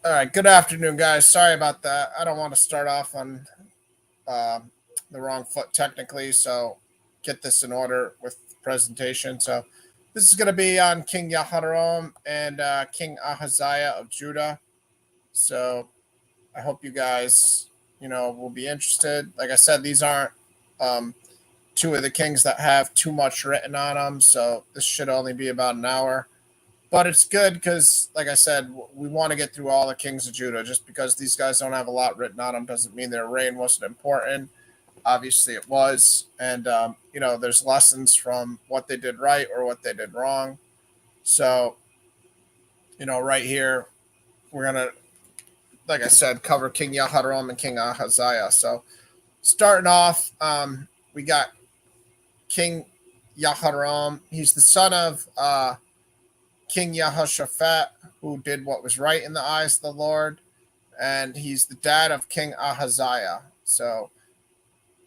All right, good afternoon, guys. Sorry about that. I don't want to start off on uh, the wrong foot technically, so get this in order with the presentation. So this is going to be on King Jehoram and King Ahaziah of Judah. So I hope you guys, will be interested. Like I said, these aren't um, two of the kings that have too much written on them, so this should only be about an hour. But it's good because, like I said, we want to get through all the kings of Judah. Just because these guys don't have a lot written on them doesn't mean their reign wasn't important. Obviously, it was. And, there's lessons from what they did right or what they did wrong. So, right here, we're going to, like I said, cover King Yaharam and King Ahaziah. So, starting off, we got King Yaharam. He's the son of King Yehoshaphat, who did what was right in the eyes of the Lord, and he's the dad of King Ahaziah. So,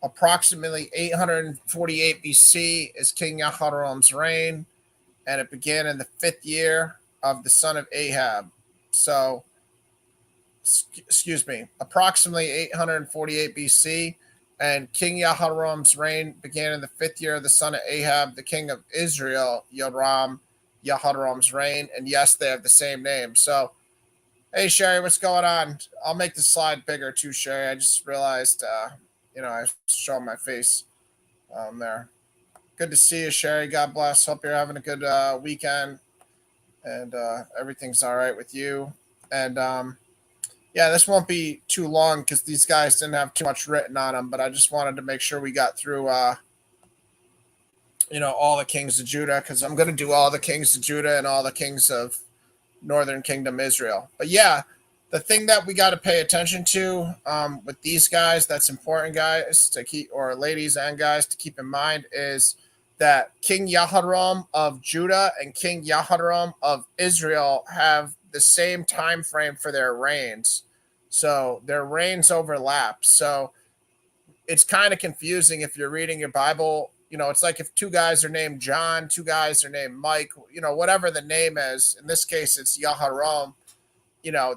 approximately 848 BC is King Yehoram's reign, and it began in the 5th year of the son of Ahab. So, excuse me, approximately 848 BC, and King Yehoram's reign began in the 5th year of the son of Ahab, the king of Israel, Yoram, Yehoram's reign. And yes, they have the same name. So, hey, Sherry, what's going on? I'll make the slide bigger too, Sherry. I just realized, I was showing my face there. Good to see you, Sherry. God bless. Hope you're having a good weekend and everything's all right with you. And yeah, this won't be too long because these guys didn't have too much written on them, but I just wanted to make sure we got through, all the kings of Judah because I'm going to do all the kings of Judah and all the kings of Northern Kingdom Israel. But yeah, the thing that we got to pay attention to with these guys, that's important, guys, to keep, or ladies and guys, to keep in mind is that King Jehoram of Judah and King Jehoram of Israel have the same time frame for their reigns. So their reigns overlap. So it's kind of confusing if you're reading your Bible. It's like if two guys are named John, two guys are named Mike, whatever the name is. In this case, it's Yaharam.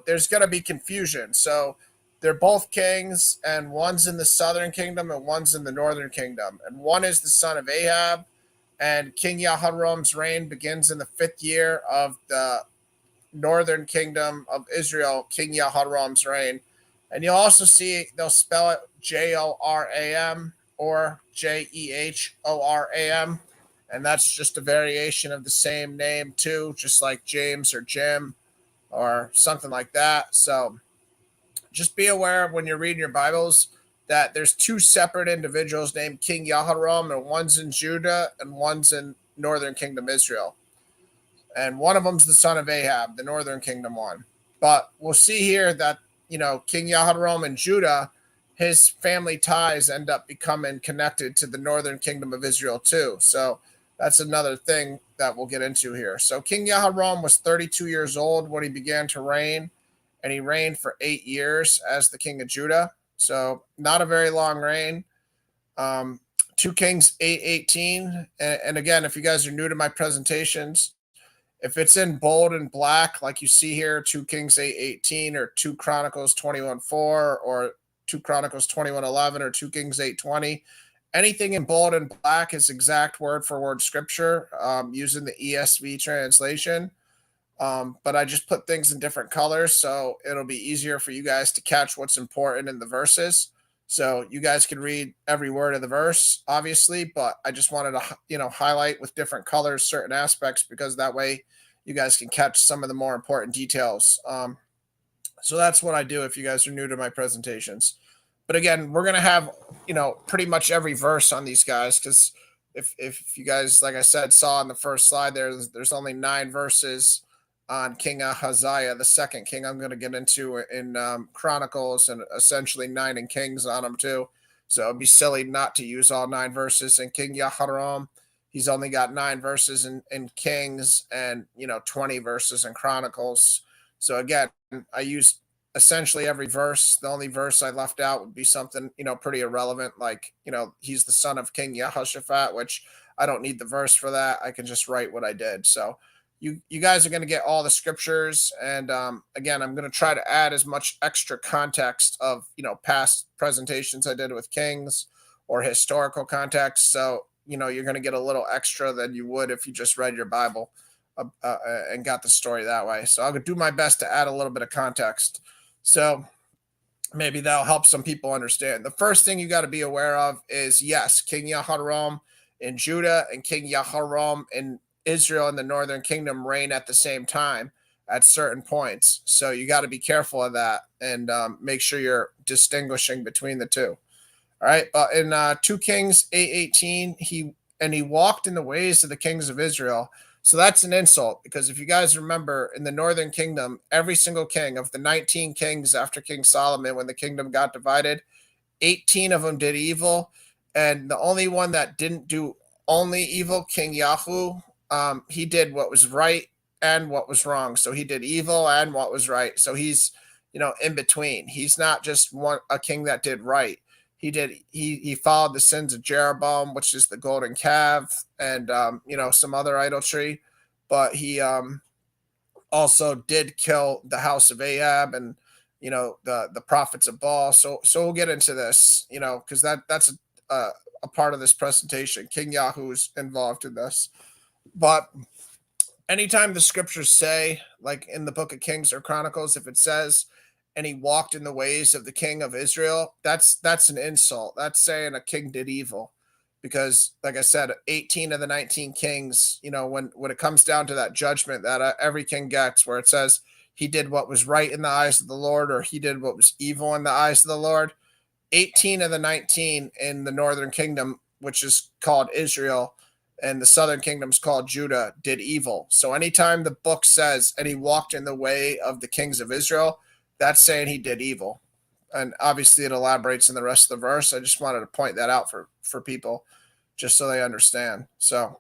There's going to be confusion. So they're both kings, and one's in the southern kingdom and one's in the northern kingdom. And one is the son of Ahab, and King Yaharam's reign begins in the 5th year of the northern kingdom of Israel, King Yaharam's reign. And you'll also see they'll spell it Joram or Jehoram. And that's just a variation of the same name, too, just like James or Jim or something like that. So just be aware when you're reading your Bibles that there's two separate individuals named King Jehoram, and one's in Judah and one's in Northern Kingdom Israel. And one of them's the son of Ahab, the Northern Kingdom one. But we'll see here that, King Jehoram in Judah, his family ties end up becoming connected to the Northern Kingdom of Israel too. So that's another thing that we'll get into here. So King Jehoram was 32 years old when he began to reign, and he reigned for 8 years as the king of Judah. So not a very long reign. 2 Kings 8:18. And again, if you guys are new to my presentations, if it's in bold and black, like you see here, 2 Kings 8:18 or 2 Chronicles 21:4 or 2 Chronicles 21:11 or 2 Kings 8:20, anything in bold and black is exact word for word scripture using the ESV translation. But I just put things in different colors so it'll be easier for you guys to catch what's important in the verses. So you guys can read every word of the verse, obviously, but I just wanted to, highlight with different colors certain aspects because that way you guys can catch some of the more important details. So that's what I do if you guys are new to my presentations. But again, we're going to have, pretty much every verse on these guys because if you guys, like I said, saw in the first slide there's only 9 verses on King Ahaziah, the second king I'm going to get into in Chronicles, and essentially 9 in Kings on him too. So it'd be silly not to use all 9 verses. And King Jehoram, he's only got 9 verses in Kings and 20 verses in Chronicles. So again, I used essentially every verse. The only verse I left out would be something pretty irrelevant, like he's the son of King Yehoshaphat, which I don't need the verse for that. I can just write what I did. So you guys are going to get all the scriptures, and again, I'm going to try to add as much extra context of past presentations I did with kings or historical context. So you're going to get a little extra than you would if you just read your Bible and got the story that way. So I'll do my best to add a little bit of context. So maybe that'll help some people understand. The first thing you got to be aware of is, yes, King Jehoram in Judah and King Jehoram in Israel and the northern kingdom reign at the same time at certain points. So you got to be careful of that and make sure you're distinguishing between the two. All right. In 2 Kings 8:18, he walked in the ways of the kings of Israel. So that's an insult, because if you guys remember, in the northern kingdom, every single king of the 19 kings after King Solomon, when the kingdom got divided, 18 of them did evil. And the only one that didn't do only evil, King Yahu, he did what was right and what was wrong. So he did evil and what was right. So he's, in between. He's not just a king that did right. He followed the sins of Jeroboam, which is the golden calf, and some other idolatry, but he also did kill the house of Ahab and the prophets of Baal. So we'll get into this, because that's a part of this presentation. King Yahu is involved in this, but anytime the scriptures say, like in the book of Kings or Chronicles, if it says, and he walked in the ways of the king of Israel, that's an insult. That's saying a king did evil, because like I said, 18 of the 19 kings, when it comes down to that judgment that every king gets, where it says he did what was right in the eyes of the Lord, or he did what was evil in the eyes of the Lord, 18 of the 19 in the northern kingdom, which is called Israel, and the southern kingdom's called Judah, did evil. So anytime the book says, and he walked in the way of the kings of Israel, that's saying he did evil. And obviously it elaborates in the rest of the verse. I just wanted to point that out for people, just so they understand. So,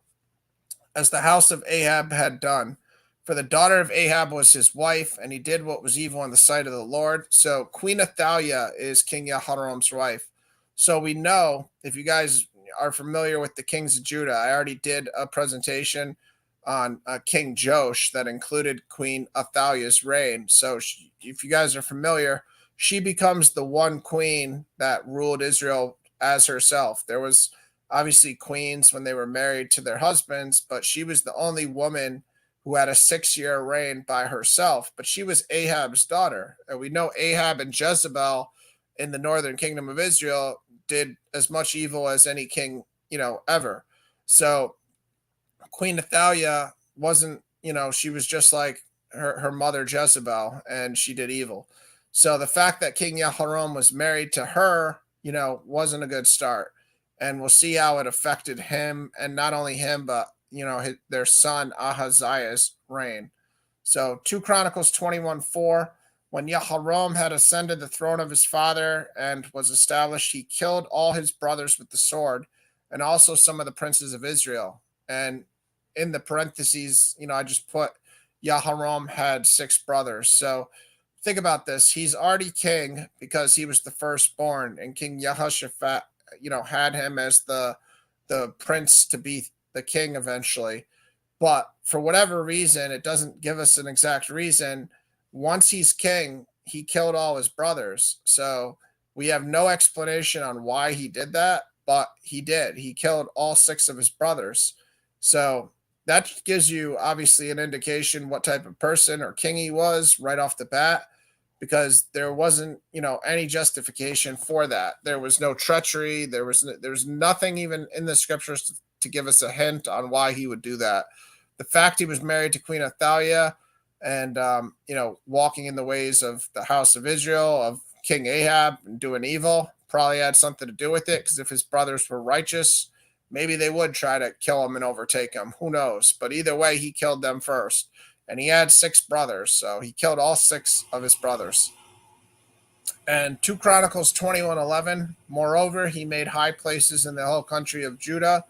as the house of Ahab had done, for the daughter of Ahab was his wife, and he did what was evil in the sight of the Lord. So Queen Ahaziah is King Jehoram's wife. So we know, if you guys are familiar with the kings of Judah, I already did a presentation on King Joash that included Queen Athaliah's reign. So if you guys are familiar, she becomes the one queen that ruled Israel as herself. There was obviously queens when they were married to their husbands, but she was the only woman who had a 6-year reign by herself. But she was Ahab's daughter. And we know Ahab and Jezebel in the northern kingdom of Israel did as much evil as any king, ever. So Queen Athaliah wasn't, she was just like her mother Jezebel, and she did evil. So the fact that King Jehoram was married to her, wasn't a good start. And we'll see how it affected him, and not only him, but, their son Ahaziah's reign. So 2 Chronicles 21:4, when Jehoram had ascended the throne of his father and was established, he killed all his brothers with the sword, and also some of the princes of Israel. And in the parentheses, I just put Jehoram had 6 brothers. So think about this. He's already king because he was the firstborn, and King Jehoshaphat, had him as the prince to be the king eventually. But for whatever reason, it doesn't give us an exact reason. Once he's king, he killed all his brothers. So we have no explanation on why he did that, but he did. He killed all 6 of his brothers. So that gives you obviously an indication what type of person or king he was right off the bat, because there wasn't, any justification for that. There was no treachery. There's nothing even in the scriptures to give us a hint on why he would do that. The fact he was married to Queen Athaliah and, walking in the ways of the house of Israel, of King Ahab, and doing evil, probably had something to do with it, because if his brothers were righteous, maybe they would try to kill him and overtake him. Who knows? But either way, he killed them first. And he had 6 brothers, so he killed all 6 of his brothers. And 2 Chronicles 21:11, moreover, he made high places in the whole country of Judah,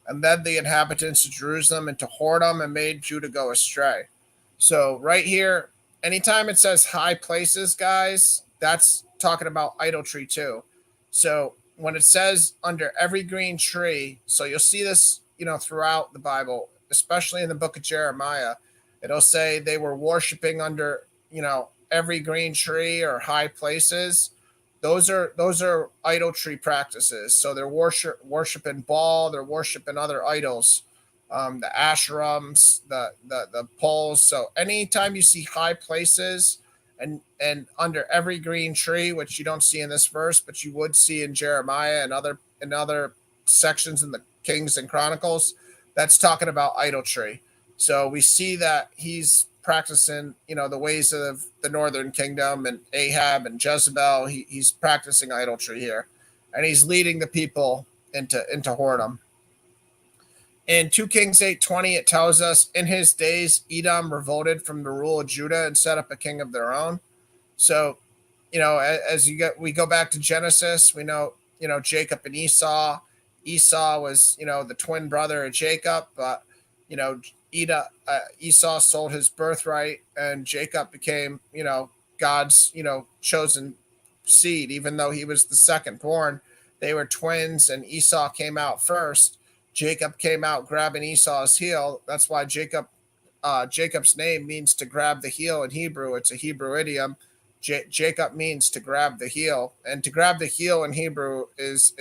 and led the inhabitants of Jerusalem into whoredom, and made Judah go astray. So right here, anytime it says high places, guys, that's talking about idolatry too. So when it says under every green tree, so you'll see this, throughout the Bible, especially in the book of Jeremiah, It'll say they were worshiping under, every green tree or high places. Those are idolatry practices. So they're worshiping Baal, they're worshiping other idols, the Asherams, the poles. So anytime you see high places and under every green tree, which you don't see in this verse, but you would see in Jeremiah and other sections in the Kings and Chronicles, that's talking about idolatry. So we see that he's practicing, the ways of the northern kingdom and Ahab and Jezebel. He's practicing idolatry here, and he's leading the people into whoredom. In 2 Kings 8:20, it tells us, in his days, Edom revolted from the rule of Judah and set up a king of their own. So, we go back to Genesis, we know, Jacob and Esau. Esau was, the twin brother of Jacob, but, Esau sold his birthright, and Jacob became, God's, chosen seed, even though he was the second born. They were twins, and Esau came out first. Jacob came out grabbing Esau's heel. That's why Jacob's name means to grab the heel in Hebrew. It's a Hebrew idiom. Jacob means to grab the heel, and to grab the heel in Hebrew is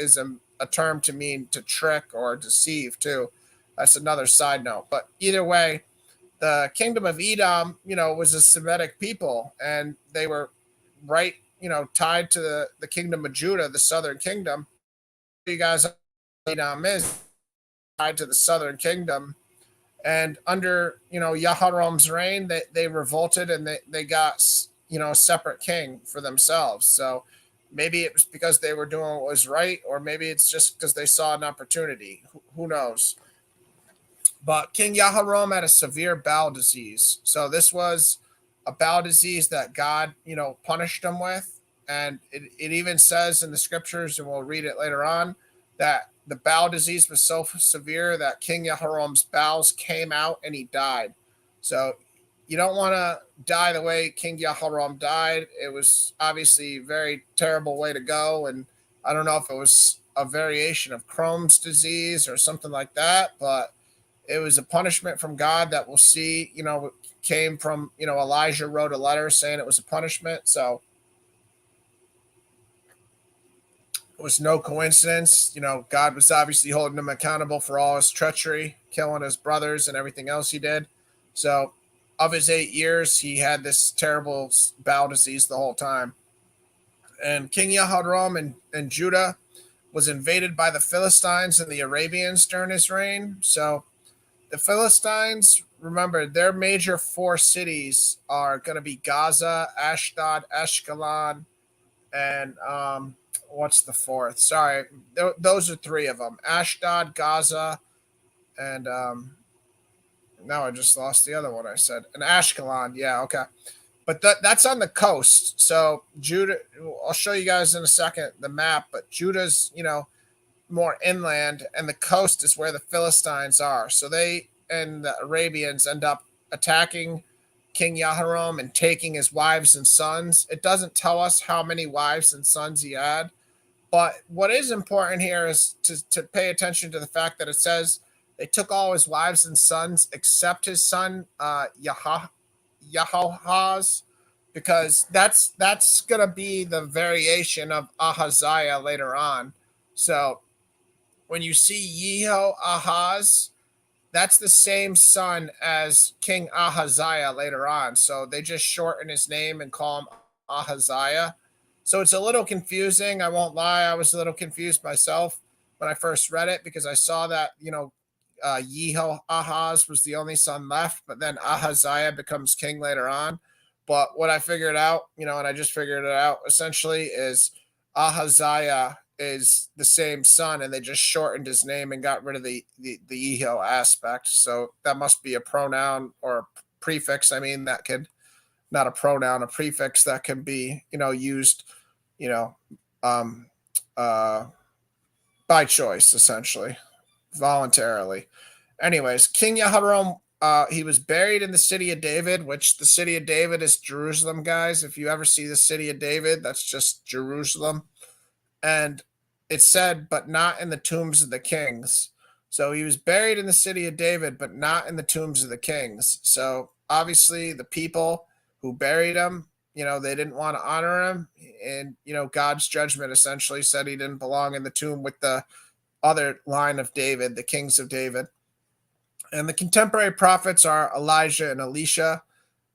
a term to mean to trick or deceive too. That's another side note. But either way, the kingdom of Edom, was a Semitic people, and they were right, tied to the kingdom of Judah, the southern kingdom. You guys, Edom is tied to the southern kingdom. And under, Jehoram's reign, they revolted, and they got, a separate king for themselves. So maybe it was because they were doing what was right, or maybe it's just because they saw an opportunity. Who knows? But King Jehoram had a severe bowel disease. So this was a bowel disease that God, punished him with. And it even says in the scriptures, and we'll read it later on, that the bowel disease was so severe that King Jehoram's bowels came out and he died. So you don't want to die the way King Jehoram died. It was obviously a very terrible way to go. And I don't know if it was a variation of Crohn's disease or something like that, but it was a punishment from God that we'll see, came from, Elijah wrote a letter saying it was a punishment. So it was no coincidence. God was obviously holding him accountable for all his treachery, killing his brothers and everything else he did. So of his 8 years, he had this terrible bowel disease the whole time. And King Jehoram and Judah was invaded by the Philistines and the Arabians during his reign. So the Philistines, remember, their major 4 cities are going to be Gaza, Ashdod, Ashkelon, and what's the 4th? Sorry, those are 3 of them: Ashdod, Gaza, and now I just lost the other one I said. And Ashkelon, yeah, okay. But that's on the coast. So Judah, I'll show you guys in a second the map, but Judah's, more inland, and the coast is where the Philistines are. So they and the Arabians end up attacking King Jehoram and taking his wives and sons. It doesn't tell us how many wives and sons he had, but what is important here is to pay attention to the fact that it says they took all his wives and sons except his son Jehoahaz, because that's going to be the variation of Ahaziah later on. So when you see Jehoahaz, that's the same son as King Ahaziah later on. So they just shorten his name and call him Ahaziah. So it's a little confusing. I won't lie. I was a little confused myself when I first read it, because I saw that, Jehoahaz was the only son left, but then Ahaziah becomes king later on. But what I figured out, and I just figured it out essentially, is Ahaziah is the same son, and they just shortened his name and got rid of the Yeho aspect. So that must be a pronoun or a prefix. I mean, that could, not a pronoun, a prefix that can be, used, by choice, essentially, voluntarily. Anyways, King Jehoram, he was buried in the city of David, which the city of David is Jerusalem, guys. If you ever see the city of David, that's just Jerusalem. And it said, but not in the tombs of the kings. So he was buried in the city of David, but not in the tombs of the kings. So obviously the people who buried him, they didn't want to honor him. And, God's judgment essentially said he didn't belong in the tomb with the other line of David, the kings of David. And the contemporary prophets are Elijah and Elisha.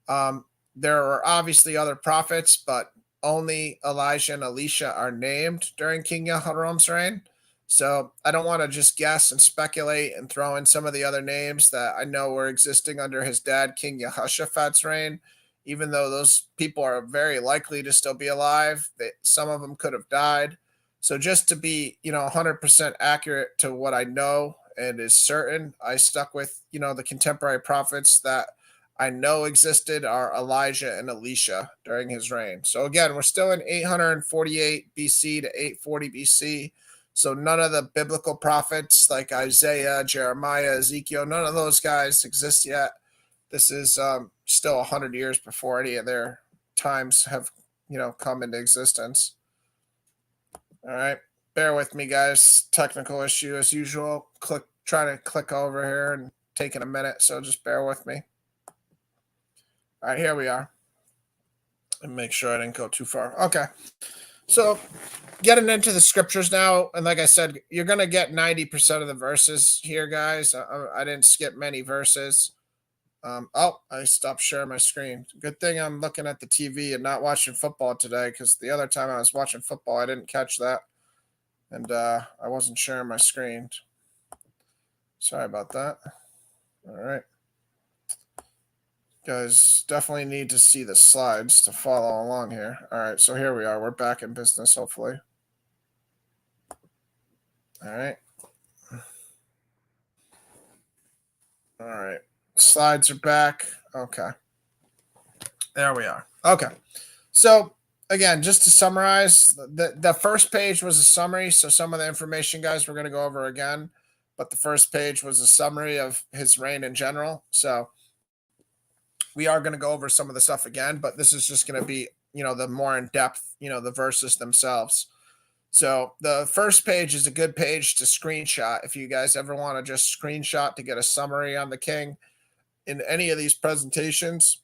There are obviously other prophets, but only Elijah and Elisha are named during King Jehoram's reign. So I don't want to just guess and speculate and throw in some of the other names that I know were existing under his dad, King Jehoshaphat's reign, even though those people are very likely to still be alive. Some of them could have died. So just to be, 100% accurate to what I know and is certain, I stuck with, the contemporary prophets that I know existed are Elijah and Elisha during his reign. So again, we're still in 848 BC to 840 BC. So none of the biblical prophets like Isaiah, Jeremiah, Ezekiel, none of those guys exist yet. This is still 100 years before any of their times have, come into existence. All right. Bear with me, guys. Technical issue as usual. Trying to click over here and taking a minute. So just bear with me. All right, here we are. And make sure I didn't go too far. Okay. So getting into the scriptures now. And like I said, you're going to get 90% of the verses here, guys. I didn't skip many verses. I stopped sharing my screen. Good thing I'm looking at the TV and not watching football today, because the other time I was watching football, I didn't catch that. And I wasn't sharing my screen. Sorry about that. All right. Guys, definitely need to see the slides to follow along here. All right, so here we are. We're back in business, hopefully. All right. All right. Slides are back. Okay. There we are. Okay. So, again, just to summarize, the first page was a summary. So some of the information, guys, we're going to go over again. But the first page was a summary of his reign in general. So we are going to go over some of the stuff again, but this is just going to be, the more in depth, the verses themselves. So the first page is a good page to screenshot. If you guys ever want to just screenshot to get a summary on the king in any of these presentations,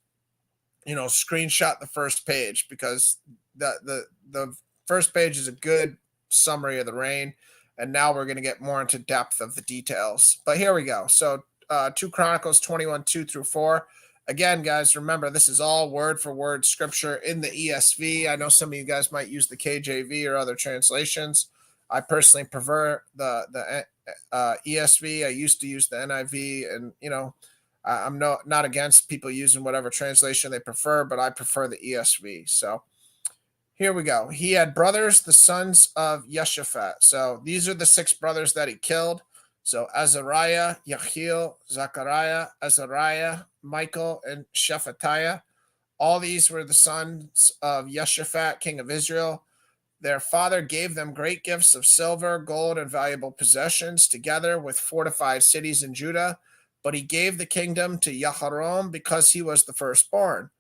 screenshot the first page, because the first page is a good summary of the reign. And now we're going to get more into depth of the details. But here we go. So 2 Chronicles 21, 2 through 4. Again, guys, remember, this is all word for word scripture in the ESV. I know some of you guys might use the KJV or other translations. I personally prefer the ESV. I used to use the NIV, and, I'm not against people using whatever translation they prefer, but I prefer the ESV. So here we go. He had brothers, the sons of Jehoshaphat. So these are the 6 brothers that he killed. So Azariah, Yehiel, Zechariah, Azariah, Michael, and Shephatiah. All these were the sons of Jehoshaphat, king of Israel. Their father gave them great gifts of silver, gold, and valuable possessions, together with fortified cities in Judah. But he gave the kingdom to Jehoram because he was the firstborn.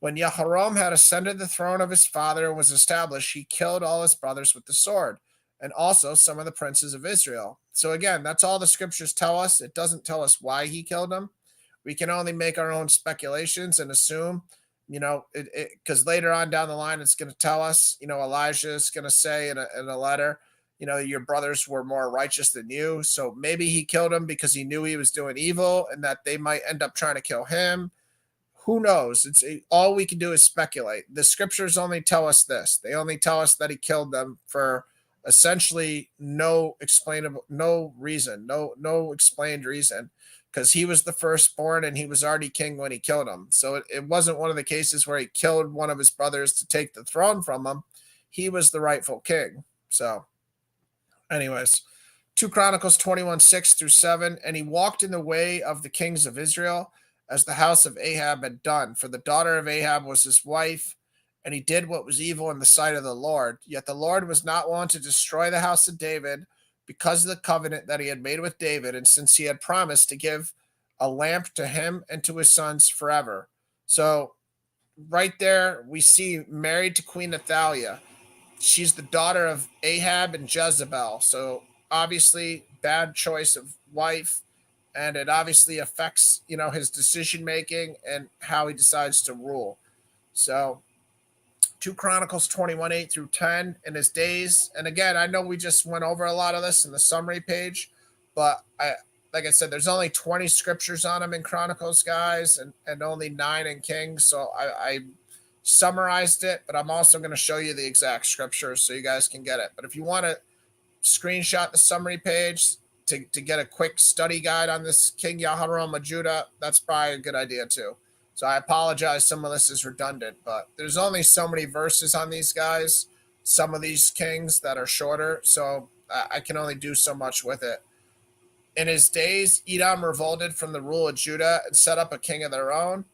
When Jehoram had ascended the throne of his father and was established, he killed all his brothers with the sword, and also some of the princes of Israel. So again, that's all the scriptures tell us. It doesn't tell us why he killed them. We can only make our own speculations and assume, because later on down the line, it's going to tell us, Elijah is going to say in a letter, your brothers were more righteous than you. So maybe he killed him because he knew he was doing evil and that they might end up trying to kill him. Who knows? All we can do is speculate. The scriptures only tell us this. They only tell us that he killed them for essentially no explained reason, because he was the firstborn and he was already king when he killed him. So it wasn't one of the cases where he killed one of his brothers to take the throne from him. He was the rightful king. So anyways, 2 Chronicles 21, 6 through 7. And he walked in the way of the kings of Israel, as the house of Ahab had done, for the daughter of Ahab was his wife, and he did what was evil in the sight of the Lord. Yet the Lord was not willing to destroy the house of David because of the covenant that he had made with David, and since he had promised to give a lamp to him and to his sons forever. So right there, we see married to Queen Athaliah. She's the daughter of Ahab and Jezebel. So obviously, bad choice of wife. and it obviously affects, his decision making and how he decides to rule. So 2 Chronicles 21, 8 through 10 in his days. And again, I know we just went over a lot of this in the summary page, but like I said, there's only 20 scriptures on him in Chronicles, guys, and only 9 in Kings. So I summarized it, but I'm also going to show you the exact scriptures so you guys can get it. But if you want to screenshot the summary page to get a quick study guide on this King Jehoram of Judah, that's probably a good idea too. So I apologize, some of this is redundant, but there's only so many verses on these guys, some of these kings that are shorter, so I can only do so much with it. In his days, Edom revolted from the rule of Judah and set up a king of their own.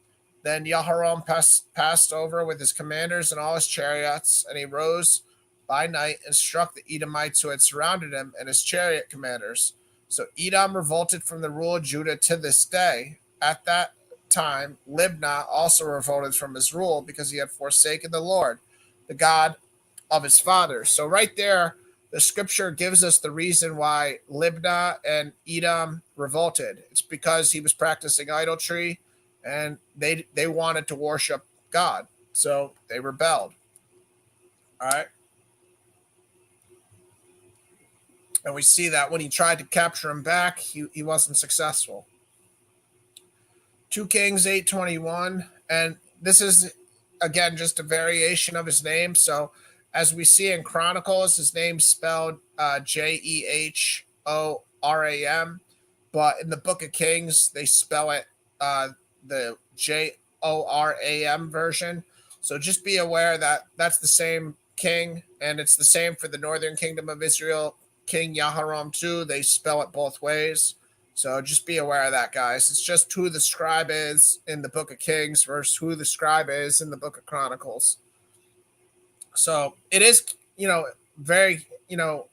Then Jehoram passed over with his commanders and all his chariots, and he rose by night and struck the Edomites who had surrounded him and his chariot commanders. So Edom revolted from the rule of Judah to this day. At that time, Libnah also revolted from his rule because he had forsaken the Lord, the God of his fathers. So right there, the scripture gives us the reason why Libnah and Edom revolted. It's because he was practicing idolatry and they wanted to worship God. So they rebelled. All right. And we see that when he tried to capture him back, he wasn't successful. 2 Kings 8:21, and this is again just a variation of his name. So as we see in Chronicles, his name's spelled Jehoram, but in the Book of Kings they spell it the Joram version. So just be aware that that's the same king, and it's the same for the northern kingdom of Israel, King Jehoram too. They spell it both ways. So just be aware of that, guys. It's just who the scribe is in the Book of Kings versus who the scribe is in the Book of Chronicles. So it is, very,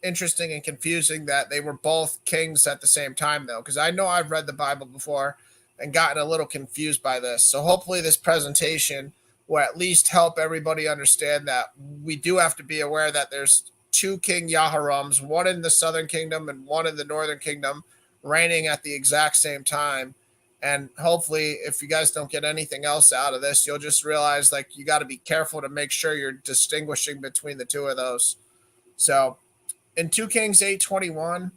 interesting and confusing that they were both kings at the same time, though, because I know I've read the Bible before and gotten a little confused by this. So hopefully this presentation will at least help everybody understand that we do have to be aware that there's 2 King Jehorams, one in the southern kingdom and one in the northern kingdom, reigning at the exact same time. And hopefully if you guys don't get anything else out of this, you'll just realize like you got to be careful to make sure you're distinguishing between the two of those. So in 2 Kings 8:21,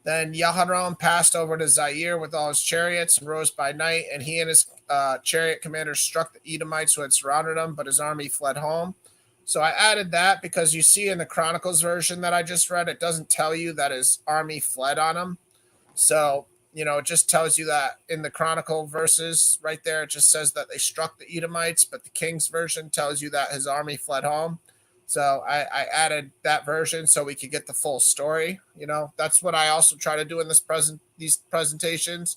then Jehoram passed over to Zaire with all his chariots and rose by night, and he and his chariot commanders struck the Edomites who had surrounded him, but his army fled home. So I added that because you see in the Chronicles version that I just read, it doesn't tell you that his army fled on him. So, it just tells you that in the Chronicle verses right there, it just says that they struck the Edomites, but the King's version tells you that his army fled home. So I added that version so we could get the full story. That's what I also try to do in these presentations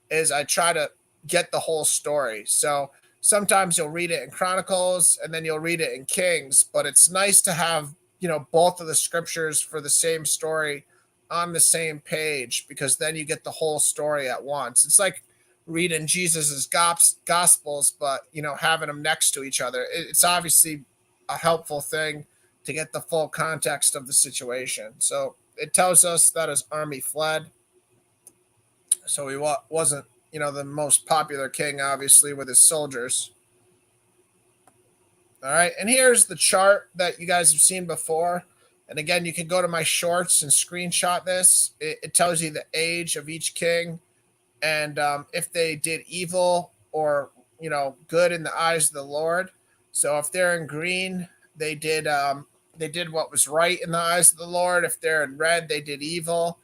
is I try to get the whole story. So sometimes you'll read it in Chronicles and then you'll read it in Kings, but it's nice to have, both of the scriptures for the same story on the same page, because then you get the whole story at once. It's like reading Jesus's gospels, but having them next to each other. It's obviously a helpful thing to get the full context of the situation. So it tells us that his army fled. So he wasn't, the most popular king, obviously, with his soldiers. All right, and here's the chart that you guys have seen before. And again, you can go to my shorts and screenshot this. It tells you the age of each king and if they did evil or, good in the eyes of the Lord. So if they're in green, they did what was right in the eyes of the Lord. If they're in red, they did evil.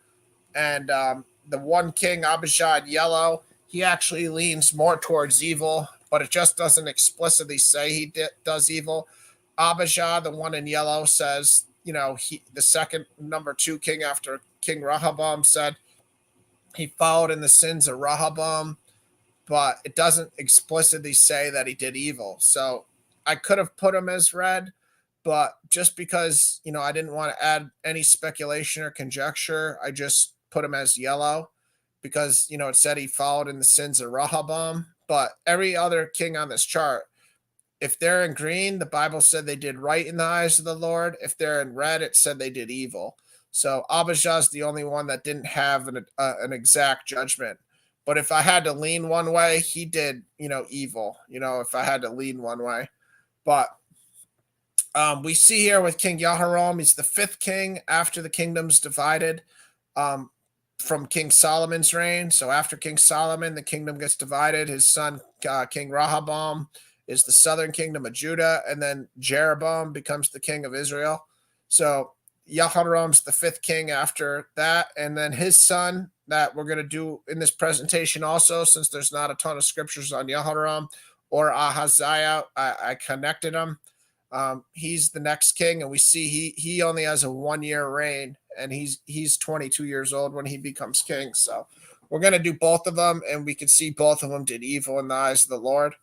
And the one king, Abijah, in yellow, he actually leans more towards evil, but it just doesn't explicitly say he does evil. Abijah, the one in yellow, says, the second number 2 king after King Rehoboam, said he followed in the sins of Rehoboam, but it doesn't explicitly say that he did evil. So I could have put him as red, but just because, I didn't want to add any speculation or conjecture, I just put him as yellow because, it said he followed in the sins of Rehoboam. But every other king on this chart, if they're in green, the Bible said they did right in the eyes of the Lord. If they're in red, it said they did evil. So Abijah is the only one that didn't have an exact judgment. But if I had to lean one way, he did, evil, if I had to lean one way. But we see here with King Jehoram, he's the fifth king after the kingdom's divided um, from King Solomon's reign. So after King Solomon, the kingdom gets divided. His son, King Rehoboam, is the southern kingdom of Judah, and then Jeroboam becomes the king of Israel. So Jehoram's the fifth king after that, and then his son that we're going to do in this presentation also, since there's not a ton of scriptures on Jehoram or Ahaziah, I connected them. He's the next king, and we see he only has a 1 year reign, and he's 22 years old when he becomes king. So we're going to do both of them, and we can see both of them did evil in the eyes of the Lord.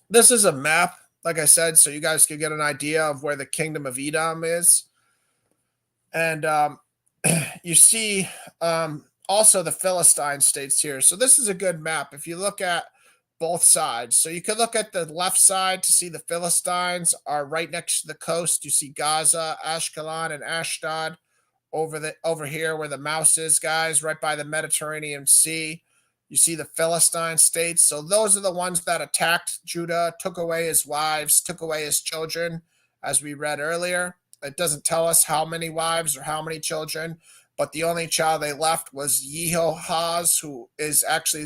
This is a map, like I said, so you guys can get an idea of where the kingdom of Edom is. And you see also the Philistine states here. So this is a good map. If you look at both sides. So you could look at the left side to see the Philistines are right next to the coast. You see Gaza, Ashkelon, and Ashdod over here where the mouse is, guys, right by the Mediterranean Sea. You see the Philistine states. So those are the ones that attacked Judah, took away his wives, took away his children, as we read earlier. It doesn't tell us how many wives or how many children, but the only child they left was Jehoahaz, who is actually,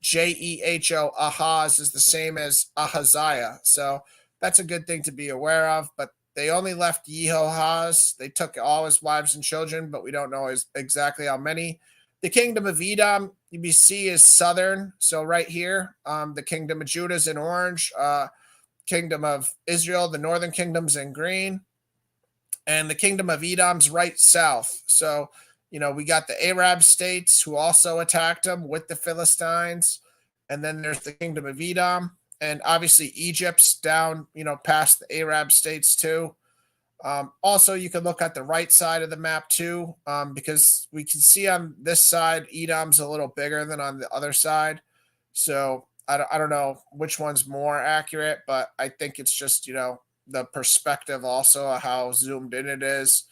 Jeho, Ahaz is the same as Ahaziah. So that's a good thing to be aware of. But they only left Jehoahaz. They took all his wives and children, but we don't know exactly how many. The kingdom of Edom, you see, is southern. So right here, the kingdom of Judah is in orange. Kingdom of Israel, the northern kingdom's in green. And the kingdom of Edom's right south. So we got the Arab states who also attacked them with the Philistines. And then there's the kingdom of Edom. And obviously Egypt's down, past the Arab states too. Also, you can look at the right side of the map too, because we can see on this side, Edom's a little bigger than on the other side. So I don't know which one's more accurate, but I think it's just, the perspective also of how zoomed in it is.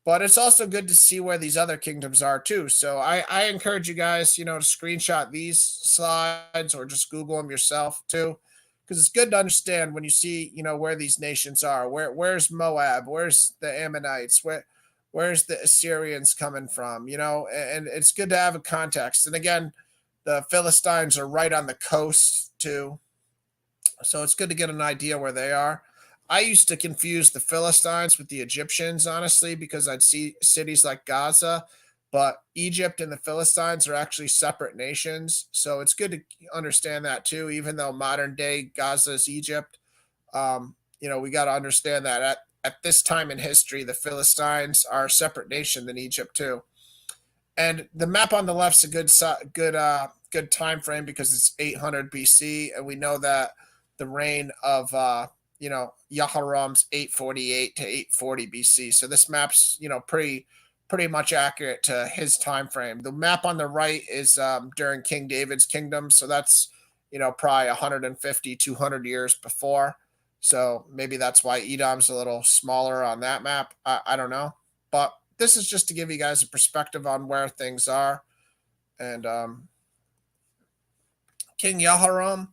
But it's also good to see where these other kingdoms are too. So I encourage you guys, to screenshot these slides or just Google them yourself too, because it's good to understand when you see, where these nations are. Where's Moab? Where's the Ammonites? Where's the Assyrians coming from? And it's good to have a context. And again, the Philistines are right on the coast too, so it's good to get an idea where they are. I used to confuse the Philistines with the Egyptians, honestly, because I'd see cities like Gaza, but Egypt and the Philistines are actually separate nations. So it's good to understand that too, even though modern day Gaza is Egypt. We got to understand that at this time in history, the Philistines are a separate nation than Egypt too. And the map on the left's a good time frame because it's 800 BC, and we know that the reign of Jehoram's 848 to 840 BC. So this map's pretty much accurate to his time frame. The map on the right is during King David's kingdom, so that's probably 150, 200 years before. So maybe that's why Edom's a little smaller on that map. I don't know, but this is just to give you guys a perspective on where things are. And King Jehoram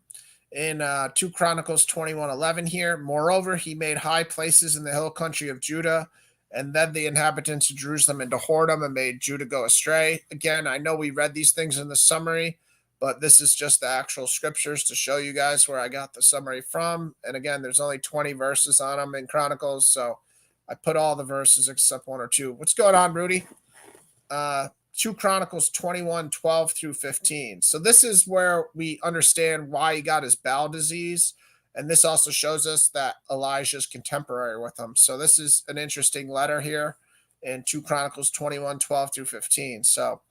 in 2 Chronicles 21:11 here. Moreover, he made high places in the hill country of Judah, and led the inhabitants of Jerusalem into whoredom, and made Judah go astray. Again, I know we read these things in the summary, but this is just the actual scriptures to show you guys where I got the summary from. And again, there's only 20 verses on them in Chronicles, so I put all the verses except 1 or 2. What's going on, Rudy? 2 Chronicles 21:12 through 15. So this is where we understand why he got his bowel disease. And this also shows us that Elijah's contemporary with him. So this is an interesting letter here in 2 Chronicles 21:12 through 15. So,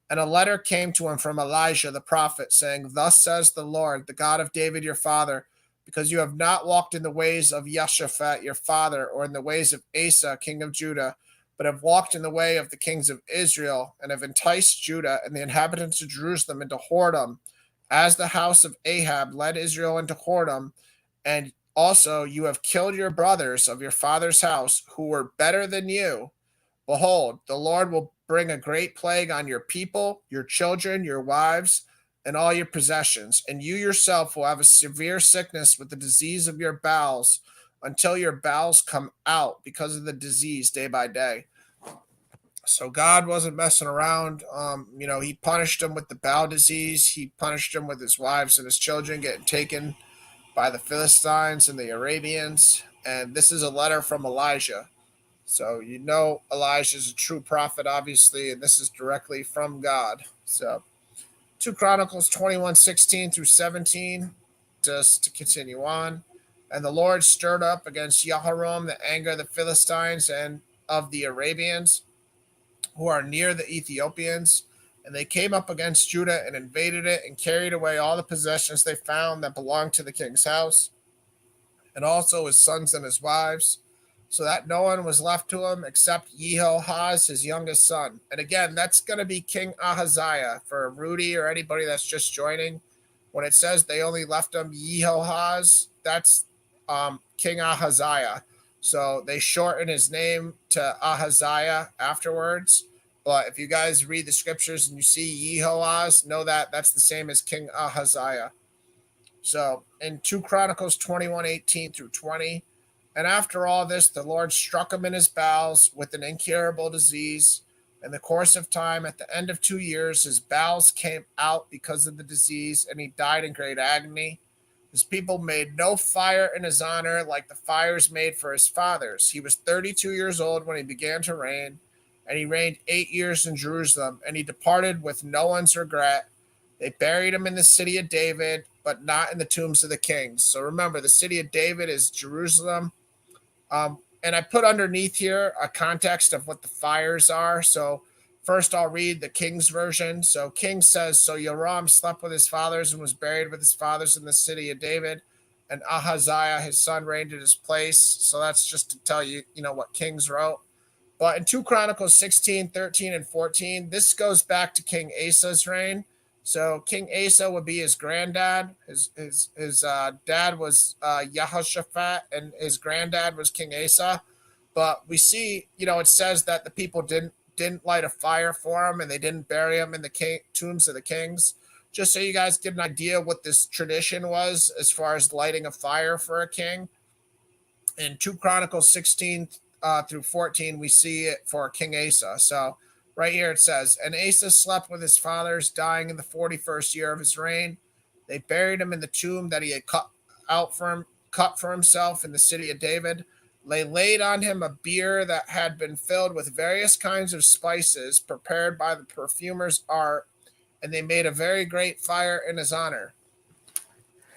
and a letter came to him from Elijah the prophet, saying, "Thus says the Lord, the God of David your father, because you have not walked in the ways of Jehoshaphat your father, or in the ways of Asa king of Judah, but have walked in the way of the kings of Israel, and have enticed Judah and the inhabitants of Jerusalem into whoredom, as the house of Ahab led Israel into whoredom. And also you have killed your brothers of your father's house, who were better than you, Behold, the Lord will bring a great plague on your people, your children, your wives, and all your possessions, and you yourself will have a severe sickness with the disease of your bowels until your bowels come out because of the disease day by day. So God wasn't messing around. He punished him with the bowel disease. He punished him with his wives and his children getting taken by the Philistines and the Arabians. And this is a letter from Elijah. So Elijah is a true prophet, obviously, and this is directly from God. So 2 Chronicles 21:16 through 17, just to continue on. And the Lord stirred up against Jehoram the anger of the Philistines and of the Arabians, who are near the Ethiopians. And they came up against Judah and invaded it and carried away all the possessions they found that belonged to the king's house, and also his sons and his wives, so that no one was left to him except Jehoahaz, his youngest son. And again, that's going to be King Ahaziah for Rudy or anybody that's just joining. When it says they only left him Jehoahaz, that's King Ahaziah. So they shorten his name to Ahaziah afterwards. But if you guys read the scriptures and you see Jehoahaz, know that that's the same as King Ahaziah. So in 2 Chronicles 21:18 through 20, and after all this, the Lord struck him in his bowels with an incurable disease. In the course of time, at the end of 2 years, his bowels came out because of the disease, and he died in great agony. His people made no fire in his honor like the fires made for his fathers. He was 32 years old when he began to reign, and he reigned 8 years in Jerusalem, and he departed with no one's regret. They buried him in the city of David, but not in the tombs of the kings. So remember, the city of David is Jerusalem. And I put underneath here a context of what the fires are. So first I'll read the King's version. So King says, so Jehoram slept with his fathers and was buried with his fathers in the city of David, and Ahaziah, his son, reigned in his place. So that's just to tell you, what Kings wrote. But in 2 Chronicles 16, 13, and 14, this goes back to King Asa's reign. So King Asa would be his granddad. His dad was Jehoshaphat, and his granddad was King Asa. But we see, it says that the people didn't light a fire for him, and they didn't bury him in the tombs of the kings. Just so you guys get an idea what this tradition was as far as lighting a fire for a king. In 2 Chronicles 16 through 14, we see it for King Asa. So right here it says, and Asa slept with his fathers, dying in the 41st year of his reign. They buried him in the tomb that he had cut for himself in the city of David. They laid on him a bier that had been filled with various kinds of spices prepared by the perfumer's art, and they made a very great fire in his honor.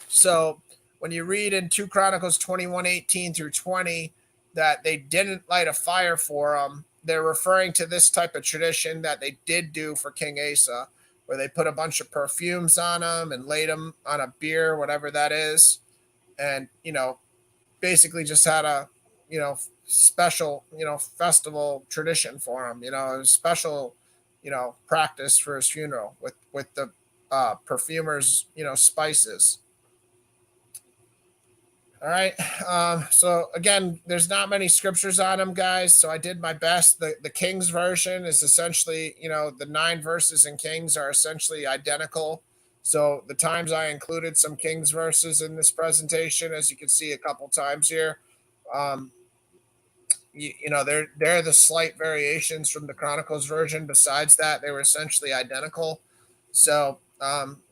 So when you read in 2 Chronicles 21:18 through 20 that they didn't light a fire for him, they're referring to this type of tradition that they did do for King Asa, where they put a bunch of perfumes on him and laid him on a bier, whatever that is, and basically just had a special festival tradition for him. A special practice for his funeral with the perfumers spices. All right. So again, there's not many scriptures on him, guys. So I did my best. The King's version is essentially, the 9 verses in Kings are essentially identical. So the times I included some Kings verses in this presentation, as you can see a couple times here, they're the slight variations from the Chronicles version. Besides that, they were essentially identical. So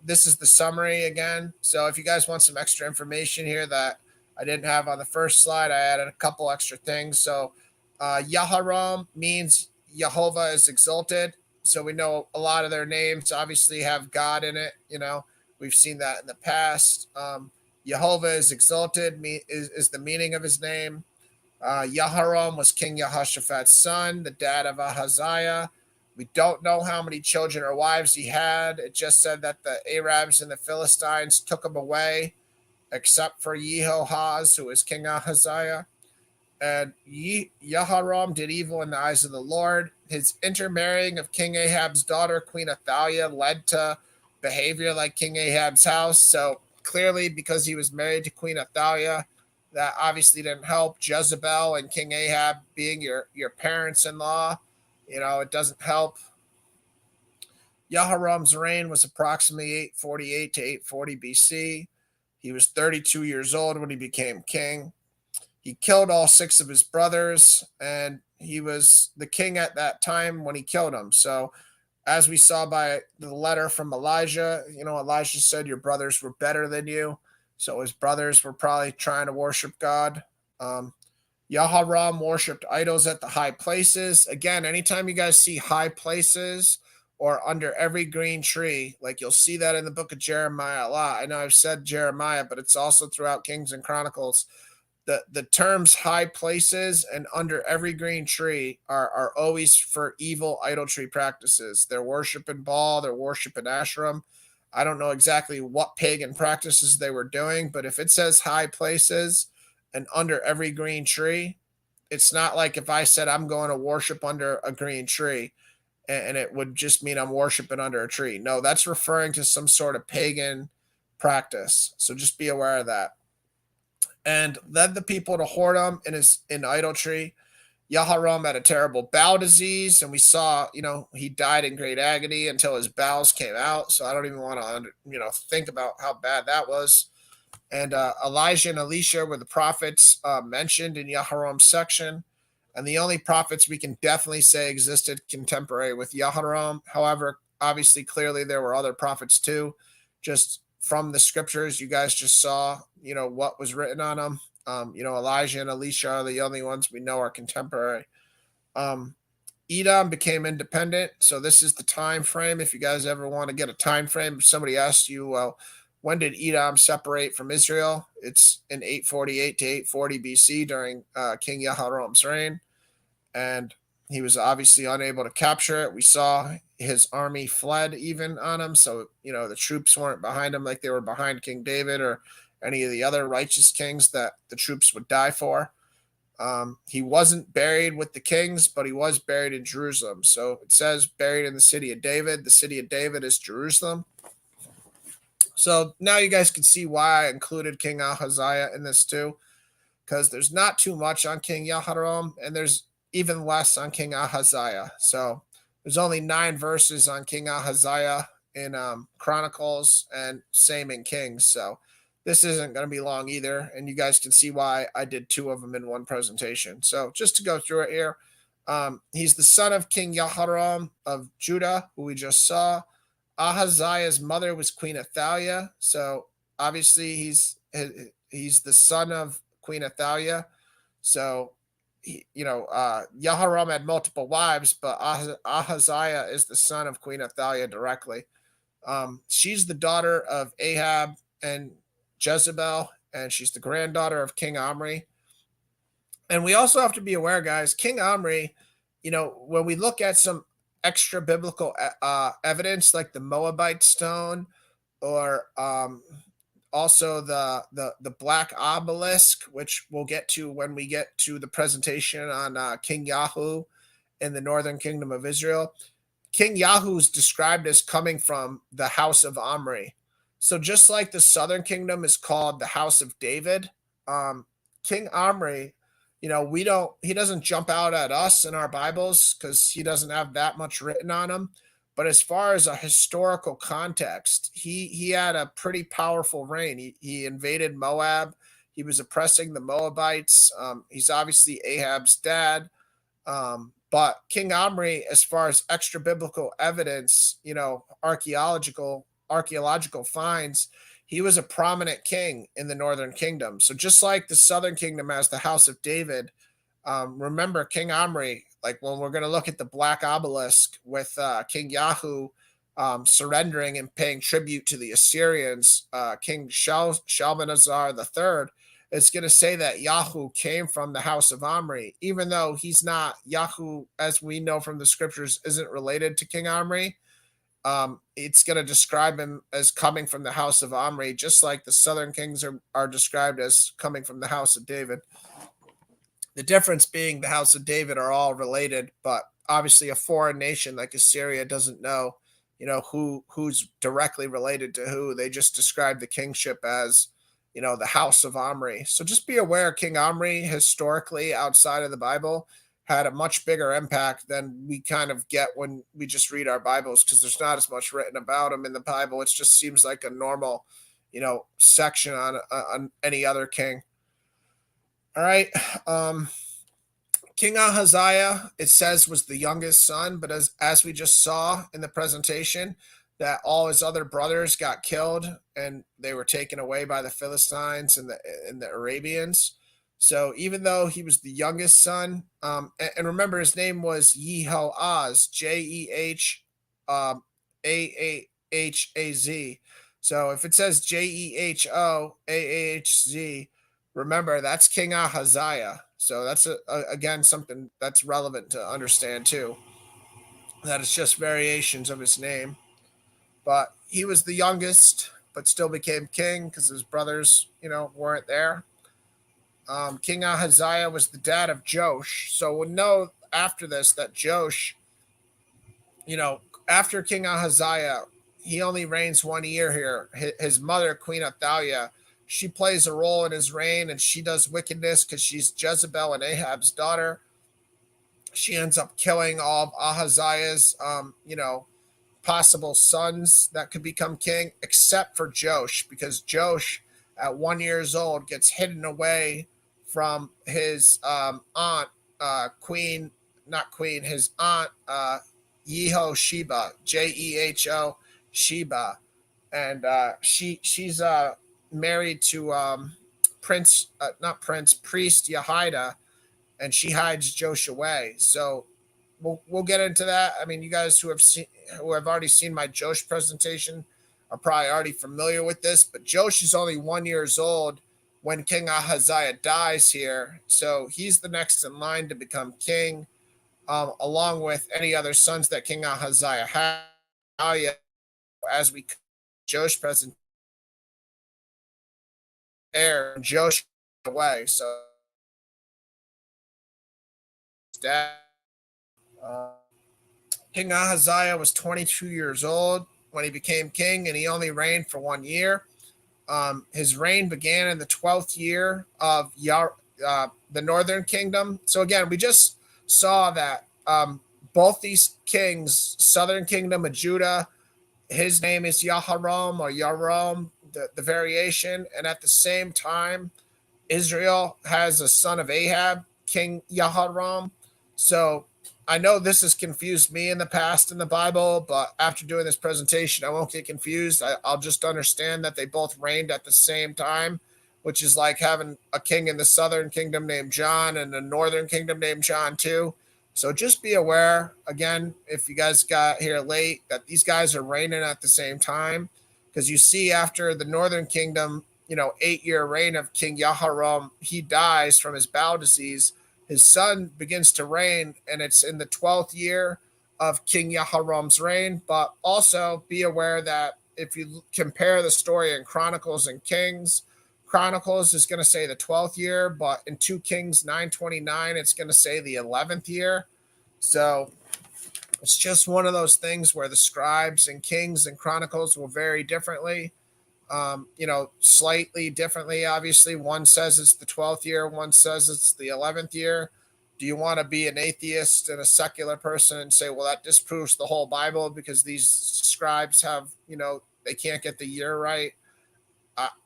this is the summary again. So if you guys want some extra information here that I didn't have on the first slide, I added a couple extra things. So Jehoram means Jehovah is exalted. So we know a lot of their names obviously have God in it. We've seen that in the past. Jehovah is exalted is the meaning of his name. Jehoram was King Jehoshaphat's son, the dad of Ahaziah. We don't know how many children or wives he had. It just said that the Arabs and the Philistines took him away, except for Jehoahaz, who was King Ahaziah. And Jehoram did evil in the eyes of the Lord. His intermarrying of King Ahab's daughter, Queen Athaliah, led to behavior like King Ahab's house. So clearly, because he was married to Queen Athaliah, That obviously didn't help. Jezebel and King Ahab being your parents-in-law, it doesn't help. Jehoram's reign was approximately 848 to 840 BC. He was 32 years old when he became king. He killed all 6 of his brothers, and he was the king at that time when he killed them. So, as we saw by the letter from Elijah, Elijah said, your brothers were better than you. So, his brothers were probably trying to worship God. Jehoram worshipped idols at the high places. Again, anytime you guys see high places or under every green tree, like you'll see that in the book of Jeremiah a lot. I know I've said Jeremiah, but it's also throughout Kings and Chronicles. The terms high places and under every green tree are always for evil idolatry practices. They're worshiping Baal, they're worshiping Asherim. I don't know exactly what pagan practices they were doing, but if it says high places and under every green tree, it's not like if I said I'm going to worship under a green tree and it would just mean I'm worshiping under a tree. No, that's referring to some sort of pagan practice. So just be aware of that. And led the people to whoredom in idolatry. Jehoram had a terrible bowel disease, and we saw, he died in great agony until his bowels came out. So I don't even want to, think about how bad that was. And Elijah and Elisha were the prophets mentioned in Jehoram's section. And the only prophets we can definitely say existed contemporary with Jehoram. However, obviously, clearly there were other prophets too. Just from the scriptures, you guys just saw, what was written on them. Elijah and Elisha are the only ones we know are contemporary. Edom became independent. So this is the time frame. If you guys ever want to get a time frame, if somebody asks you, well, when did Edom separate from Israel? It's in 848 to 840 BC during King Jehoram's reign. And he was obviously unable to capture it. We saw his army fled even on him. So, the troops weren't behind him like they were behind King David or any of the other righteous kings that the troops would die for. He wasn't buried with the kings, but he was buried in Jerusalem. So it says buried in the city of David. The city of David is Jerusalem. So now you guys can see why I included King Ahaziah in this too, because there's not too much on King Jehoram, and there's even less on King Ahaziah. So there's only 9 verses on King Ahaziah in Chronicles, and same in Kings. So this isn't going to be long either, and you guys can see why I did 2 of them in one presentation. So just to go through it here, he's the son of King Jehoram of Judah, who we just saw. Ahaziah's mother was Queen Athaliah, so obviously he's the son of Queen Athaliah. So Jehoram had multiple wives, but Ahaziah is the son of Queen Athaliah directly. She's the daughter of Ahab and Jezebel, and she's the granddaughter of King Omri. And we also have to be aware, guys, King Omri, when we look at some extra biblical evidence like the Moabite stone or also the black obelisk, which we'll get to when we get to the presentation on King Yahu in the northern kingdom of Israel. King Yahu is described as coming from the house of Omri. So just like the southern kingdom is called the house of David, King Omri, he doesn't jump out at us in our Bibles because he doesn't have that much written on him. But as far as a historical context, he had a pretty powerful reign. He invaded Moab. He was oppressing the Moabites. He's obviously Ahab's dad. But King Omri, as far as extra biblical evidence, archaeological finds, he was a prominent king in the northern kingdom. So just like the southern kingdom has the house of David, remember King Omri, like when we're going to look at the black obelisk with King Yahu surrendering and paying tribute to the Assyrians, King Shalmaneser III, it's going to say that Yahu came from the house of Omri, even though he's not. Yahu, as we know from the scriptures, isn't related to King Omri. It's going to describe him as coming from the house of Omri, just like the southern kings are described as coming from the house of David. The difference being the house of David are all related, but obviously a foreign nation like Assyria doesn't know, who's directly related to who. They just describe the kingship as, the house of Omri. So just be aware King Omri historically outside of the Bible had a much bigger impact than we kind of get when we just read our Bibles, because there's not as much written about him in the Bible. It just seems like a normal, section on any other king. All right. King Ahaziah, it says, was the youngest son, but as we just saw in the presentation, that all his other brothers got killed and they were taken away by the Philistines and the Arabians. So even though he was the youngest son, and remember his name was Jehoaz, Jehoahaz. So if it says Jehoahaz, remember that's King Ahaziah. So that's again something that's relevant to understand too. That it's just variations of his name. But he was the youngest, but still became king because his brothers, weren't there. King Ahaziah was the dad of Joash. So we'll know after this that Joash, after King Ahaziah, he only reigns 1 year here. His mother, Queen Athaliah, she plays a role in his reign, and she does wickedness because she's Jezebel and Ahab's daughter. She ends up killing all of Ahaziah's, possible sons that could become king, except for Joash, because Joash, at 1 year old, gets hidden away from his aunt, his aunt, Yehosheba, Jeho Sheba, and she's married to priest Yahida, and she hides Joash away. So we'll get into that. I mean, you guys who have already seen my Joash presentation are probably already familiar with this, but Joash is only 1 year old when King Ahaziah dies here. So he's the next in line to become king, along with any other sons that King Ahaziah had. As we Joash present heir, Joash away. So dad, King Ahaziah was 22 years old when he became king, and he only reigned for 1 year. His reign began in the 12th year of the northern kingdom. So again, we just saw that both these kings, southern kingdom of Judah, his name is Jehoram or Yoram, the variation. And at the same time, Israel has a son of Ahab, King Jehoram. So I know this has confused me in the past in the Bible, but after doing this presentation, I won't get confused. I'll just understand that they both reigned at the same time, which is like having a king in the southern kingdom named John and a northern kingdom named John too. So just be aware, again, if you guys got here late, that these guys are reigning at the same time, because you see after the northern kingdom, 8-year reign of King Jehoram, he dies from his bowel disease. His son begins to reign, and it's in the 12th year of King Jehoram's reign. But also be aware that if you compare the story in Chronicles and Kings, Chronicles is going to say the 12th year, but in 2 Kings 9:29, it's going to say the 11th year. So it's just one of those things where the scribes and Kings and Chronicles will vary differently. Slightly differently, obviously. One says it's the 12th year, one says it's the 11th year. Do you want to be an atheist and a secular person and say, well, that disproves the whole Bible because these scribes have, they can't get the year right?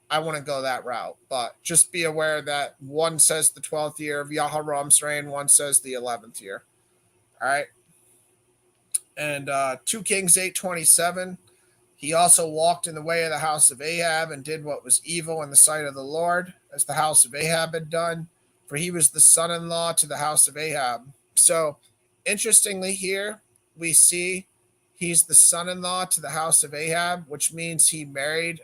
I want to go that route, but just be aware that one says the 12th year of Jehoram's reign, one says the 11th year. All right. And 2 Kings 8:27. He also walked in the way of the house of Ahab and did what was evil in the sight of the Lord, as the house of Ahab had done, for he was the son-in-law to the house of Ahab. So, interestingly here, we see he's the son-in-law to the house of Ahab, which means he married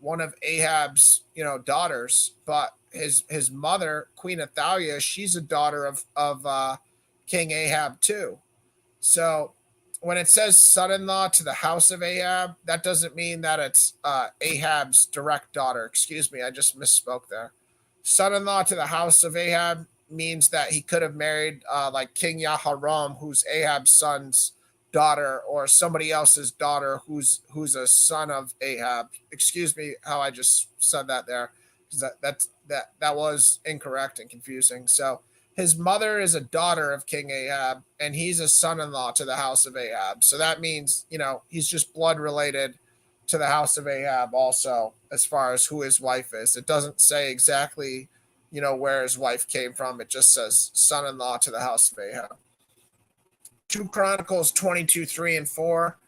one of Ahab's, daughters. But his mother, Queen Athaliah, she's a daughter of King Ahab too. So when it says son-in-law to the house of Ahab, that doesn't mean that it's Ahab's direct daughter. Excuse me, I just misspoke there. Son-in-law to the house of Ahab means that he could have married like King Jehoram, who's Ahab's son's daughter or somebody else's daughter who's a son of Ahab. Excuse me how I just said that there, because that was incorrect and confusing. So his mother is a daughter of King Ahab, and he's a son-in-law to the house of Ahab. So that means, he's just blood related to the house of Ahab also, as far as who his wife is. It doesn't say exactly, where his wife came from. It just says son-in-law to the house of Ahab. 2 Chronicles 22, 3 and 4.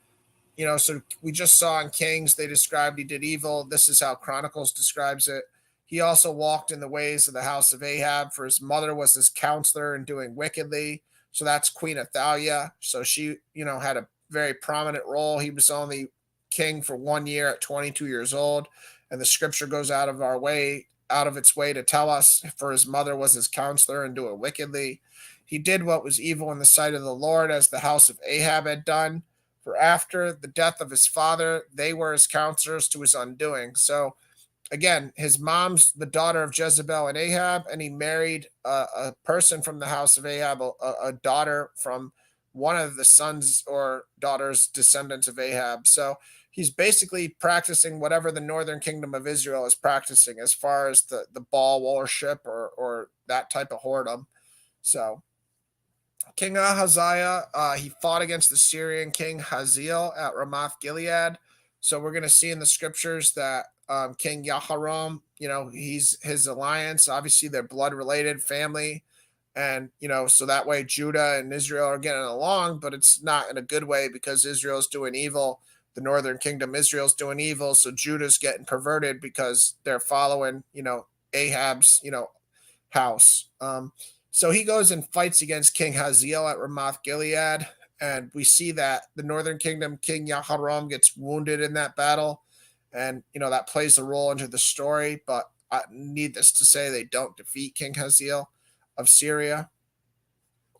So we just saw in Kings, they described he did evil. This is how Chronicles describes it. He also walked in the ways of the house of Ahab, for his mother was his counselor in doing wickedly. So that's Queen Ahaziah. So she, had a very prominent role. He was only king for 1 year at 22 years old. And the scripture goes out of its way to tell us, for his mother was his counselor in doing wickedly. He did what was evil in the sight of the Lord, as the house of Ahab had done. For after the death of his father, they were his counselors to his undoing. So again, his mom's the daughter of Jezebel and Ahab, and he married a person from the house of Ahab, a daughter from one of the sons or daughters descendants of Ahab. So he's basically practicing whatever the northern kingdom of Israel is practicing, as far as the Baal worship or that type of whoredom. So King Ahaziah, he fought against the Syrian king Hazael at Ramoth Gilead. So we're going to see in the scriptures that King Jehoram, he's his alliance. Obviously, they're blood related family. And, so that way Judah and Israel are getting along, but it's not in a good way, because Israel's doing evil. The northern kingdom, Israel's doing evil. So Judah's getting perverted because they're following, Ahab's, house. So he goes and fights against King Hazael at Ramoth Gilead. And we see that the northern kingdom, King Jehoram, gets wounded in that battle. And, that plays a role into the story. But needless to say, they don't defeat King Hazael of Syria.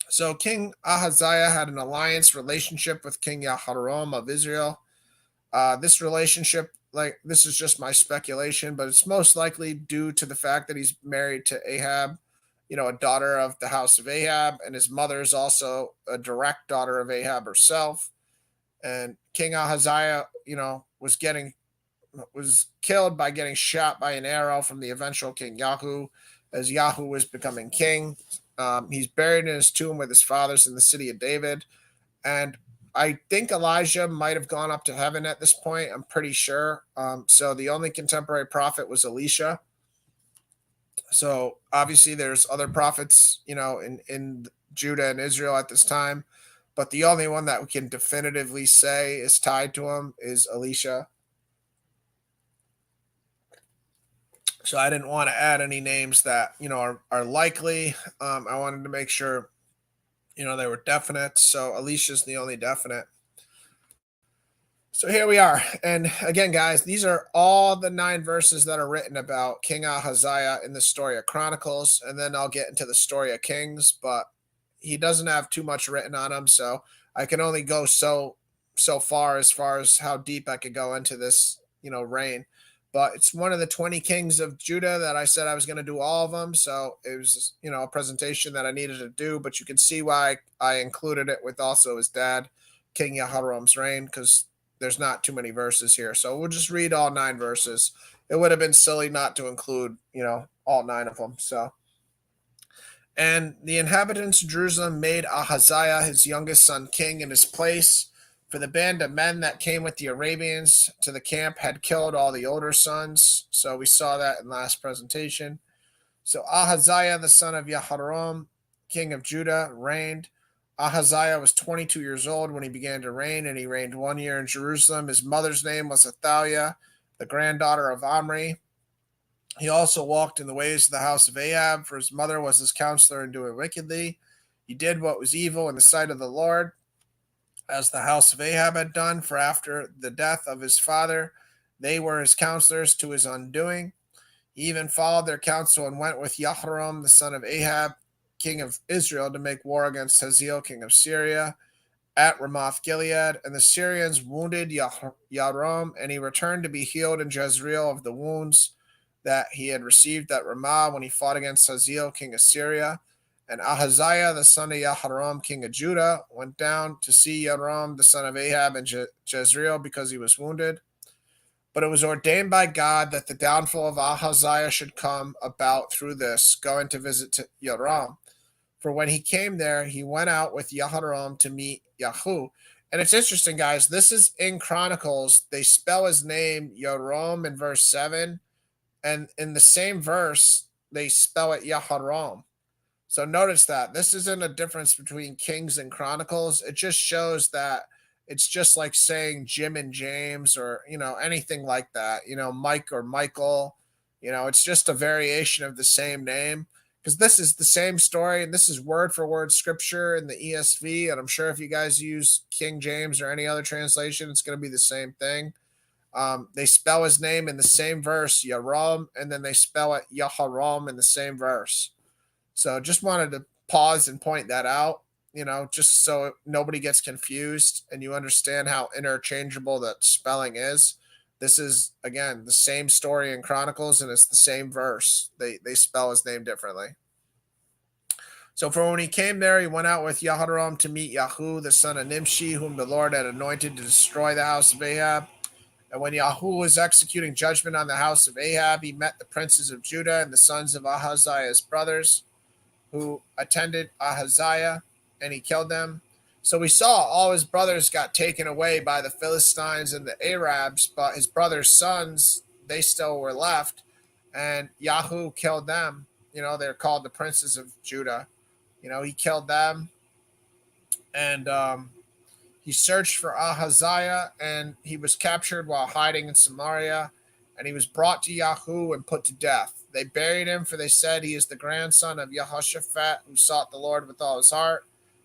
So King Ahaziah had an alliance relationship with King Jehoram of Israel. This relationship, this is just my speculation, but it's most likely due to the fact that he's married to Ahab, a daughter of the house of Ahab, and his mother is also a direct daughter of Ahab herself. And King Ahaziah, was killed by getting shot by an arrow from the eventual King Yahu, as Yahu was becoming king. He's buried in his tomb with his fathers in the city of David. And I think Elijah might have gone up to heaven at this point. I'm pretty sure. So the only contemporary prophet was Elisha. So obviously there's other prophets, in Judah and Israel at this time, but the only one that we can definitively say is tied to him is Elisha. So I didn't want to add any names that, are likely. I wanted to make sure, they were definite. So Elisha's the only definite. So here we are. And again, guys, these are all the 9 verses that are written about King Ahaziah in the story of Chronicles. And then I'll get into the story of Kings, but he doesn't have too much written on him. So I can only go so far as how deep I could go into this, reign. But it's one of the 20 kings of Judah that I said I was going to do all of them. So it was, a presentation that I needed to do. But you can see why I included it with also his dad, King Jehoram's reign, because there's not too many verses here. So we'll just read all 9 verses. It would have been silly not to include, all 9 of them. So, and the inhabitants of Jerusalem made Ahaziah, his youngest son, king in his place. For the band of men that came with the Arabians to the camp had killed all the older sons. So we saw that in last presentation. So Ahaziah, the son of Jehoram, king of Judah, reigned. Ahaziah was 22 years old when he began to reign, and he reigned 1 year in Jerusalem. His mother's name was Athaliah, the granddaughter of Omri. He also walked in the ways of the house of Ahab, for his mother was his counselor in doing wickedly. He did what was evil in the sight of the Lord, as the house of Ahab had done, for after the death of his father, they were his counselors to his undoing. He even followed their counsel and went with Jehoram, the son of Ahab, king of Israel, to make war against Hazael, king of Syria, at Ramoth Gilead. And the Syrians wounded Jehoram, and he returned to be healed in Jezreel of the wounds that he had received at Ramah when he fought against Hazael, king of Syria. And Ahaziah, the son of Jehoram, king of Judah, went down to see Jehoram, the son of Ahab, in Jezreel because he was wounded. But it was ordained by God that the downfall of Ahaziah should come about through this, going to visit Jehoram. For when he came there, he went out with Jehoram to meet Yahu. And it's interesting, guys. This is in Chronicles. They spell his name Jehoram in verse 7. And in the same verse, they spell it Jehoram. So notice that this isn't a difference between Kings and Chronicles. It just shows that it's just like saying Jim and James, or, anything like that, Mike or Michael, it's just a variation of the same name, because this is the same story, and this is word for word scripture in the ESV. And I'm sure if you guys use King James or any other translation, it's going to be the same thing. They spell his name in the same verse, Yaram, and then they spell it Yaharam in the same verse. So just wanted to pause and point that out, just so nobody gets confused and you understand how interchangeable that spelling is. This is, again, the same story in Chronicles, and it's the same verse. They spell his name differently. So for when he came there, he went out with Jehoram to meet Yahu, the son of Nimshi, whom the Lord had anointed to destroy the house of Ahab. And when Yahu was executing judgment on the house of Ahab, he met the princes of Judah and the sons of Ahaziah's brothers, who attended Ahaziah, and he killed them. So we saw all his brothers got taken away by the Philistines and the Arabs, but his brothers' sons, they still were left, and Yahu killed them. They're called the princes of Judah. He killed them, and he searched for Ahaziah, and he was captured while hiding in Samaria, and he was brought to Yahu and put to death. They buried him, for they said he is the grandson of Jehoshaphat, who sought the Lord with all his heart.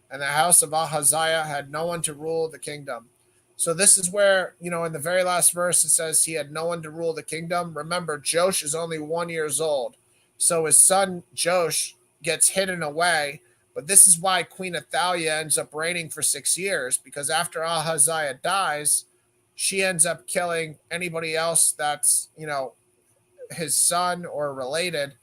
And the house of Ahaziah had no one to rule the kingdom. So this is where, in the very last verse, it says he had no one to rule the kingdom. Remember, Josh is only 1 year old. So his son Josh gets hidden away. But this is why Queen Athaliah ends up reigning for 6 years, because after Ahaziah dies, she ends up killing anybody else that's, his son or related,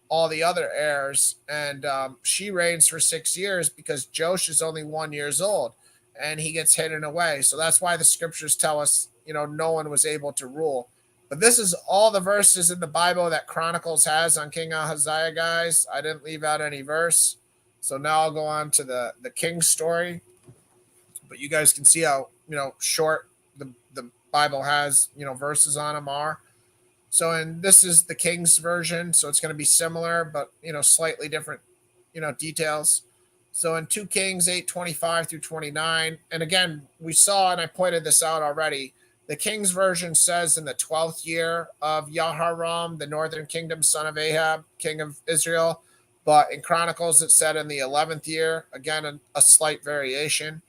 all the other heirs, and she reigns for 6 years because Josh is only 1 year old, and he gets hidden away. So that's why the scriptures tell us, no one was able to rule. But this is all the verses in the Bible that Chronicles has on King Ahaziah, guys. I didn't leave out any verse. So now I'll go on to the king's story. But you guys can see how, short the Bible has, verses on them are. So, and this is the King's version, so it's going to be similar, but, slightly different, details. So in 2 Kings 8:25 through 29, and again, we saw, and I pointed this out already, the King's version says in the 12th year of Jehoram, the northern kingdom, son of Ahab, king of Israel. But in Chronicles, it said in the 11th year, again, a slight variation.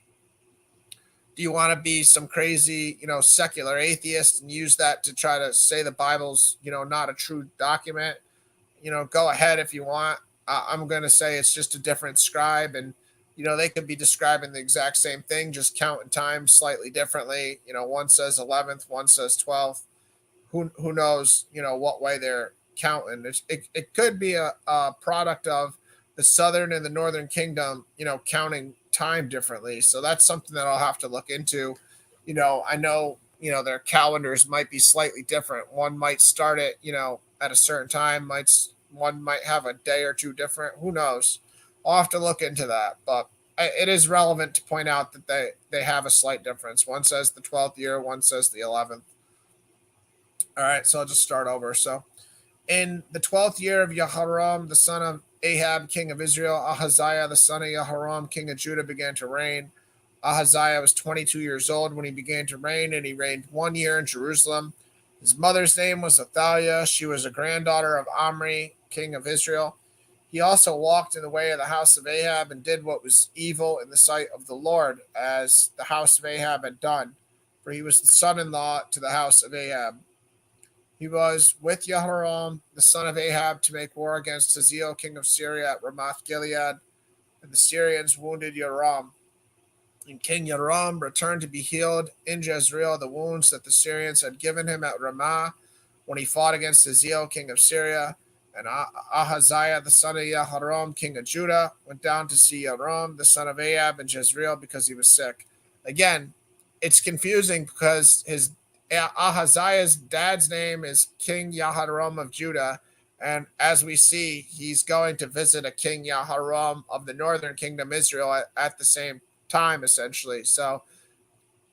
Do you want to be some crazy, secular atheist and use that to try to say the Bible's, not a true document? Go ahead if you want. I'm going to say it's just a different scribe, and, they could be describing the exact same thing, just counting time slightly differently. One says 11th, one says 12th. Who knows, what way they're counting. It could be a product of the southern and the northern kingdom, counting time differently. So that's something that I'll have to look into. I know, their calendars might be slightly different. One might start it, at a certain time, one might have a day or two different. Who knows? I'll have to look into that. But it is relevant to point out that they have a slight difference. One says the 12th year, one says the 11th. All right, so I'll just start over. So in the 12th year of Jehoram, the son of Ahab, king of Israel, Ahaziah, the son of Jehoram, king of Judah, began to reign. Ahaziah was 22 years old when he began to reign, and he reigned 1 year in Jerusalem. His mother's name was Athaliah. She was a granddaughter of Omri, king of Israel. He also walked in the way of the house of Ahab and did what was evil in the sight of the Lord, as the house of Ahab had done, for he was the son-in-law to the house of Ahab. He was with Jehoram, the son of Ahab, to make war against Hazael, king of Syria, at Ramoth Gilead, and the Syrians wounded Jehoram. And King Jehoram returned to be healed in Jezreel the wounds that the Syrians had given him at Ramah when he fought against Hazael, king of Syria. And Ahaziah, the son of Jehoram, king of Judah, went down to see Jehoram, the son of Ahab, in Jezreel because he was sick. Again, it's confusing because Ahaziah's dad's name is King Jehoram of Judah. And as we see, he's going to visit a King Jehoram of the northern kingdom, Israel, at the same time, essentially. So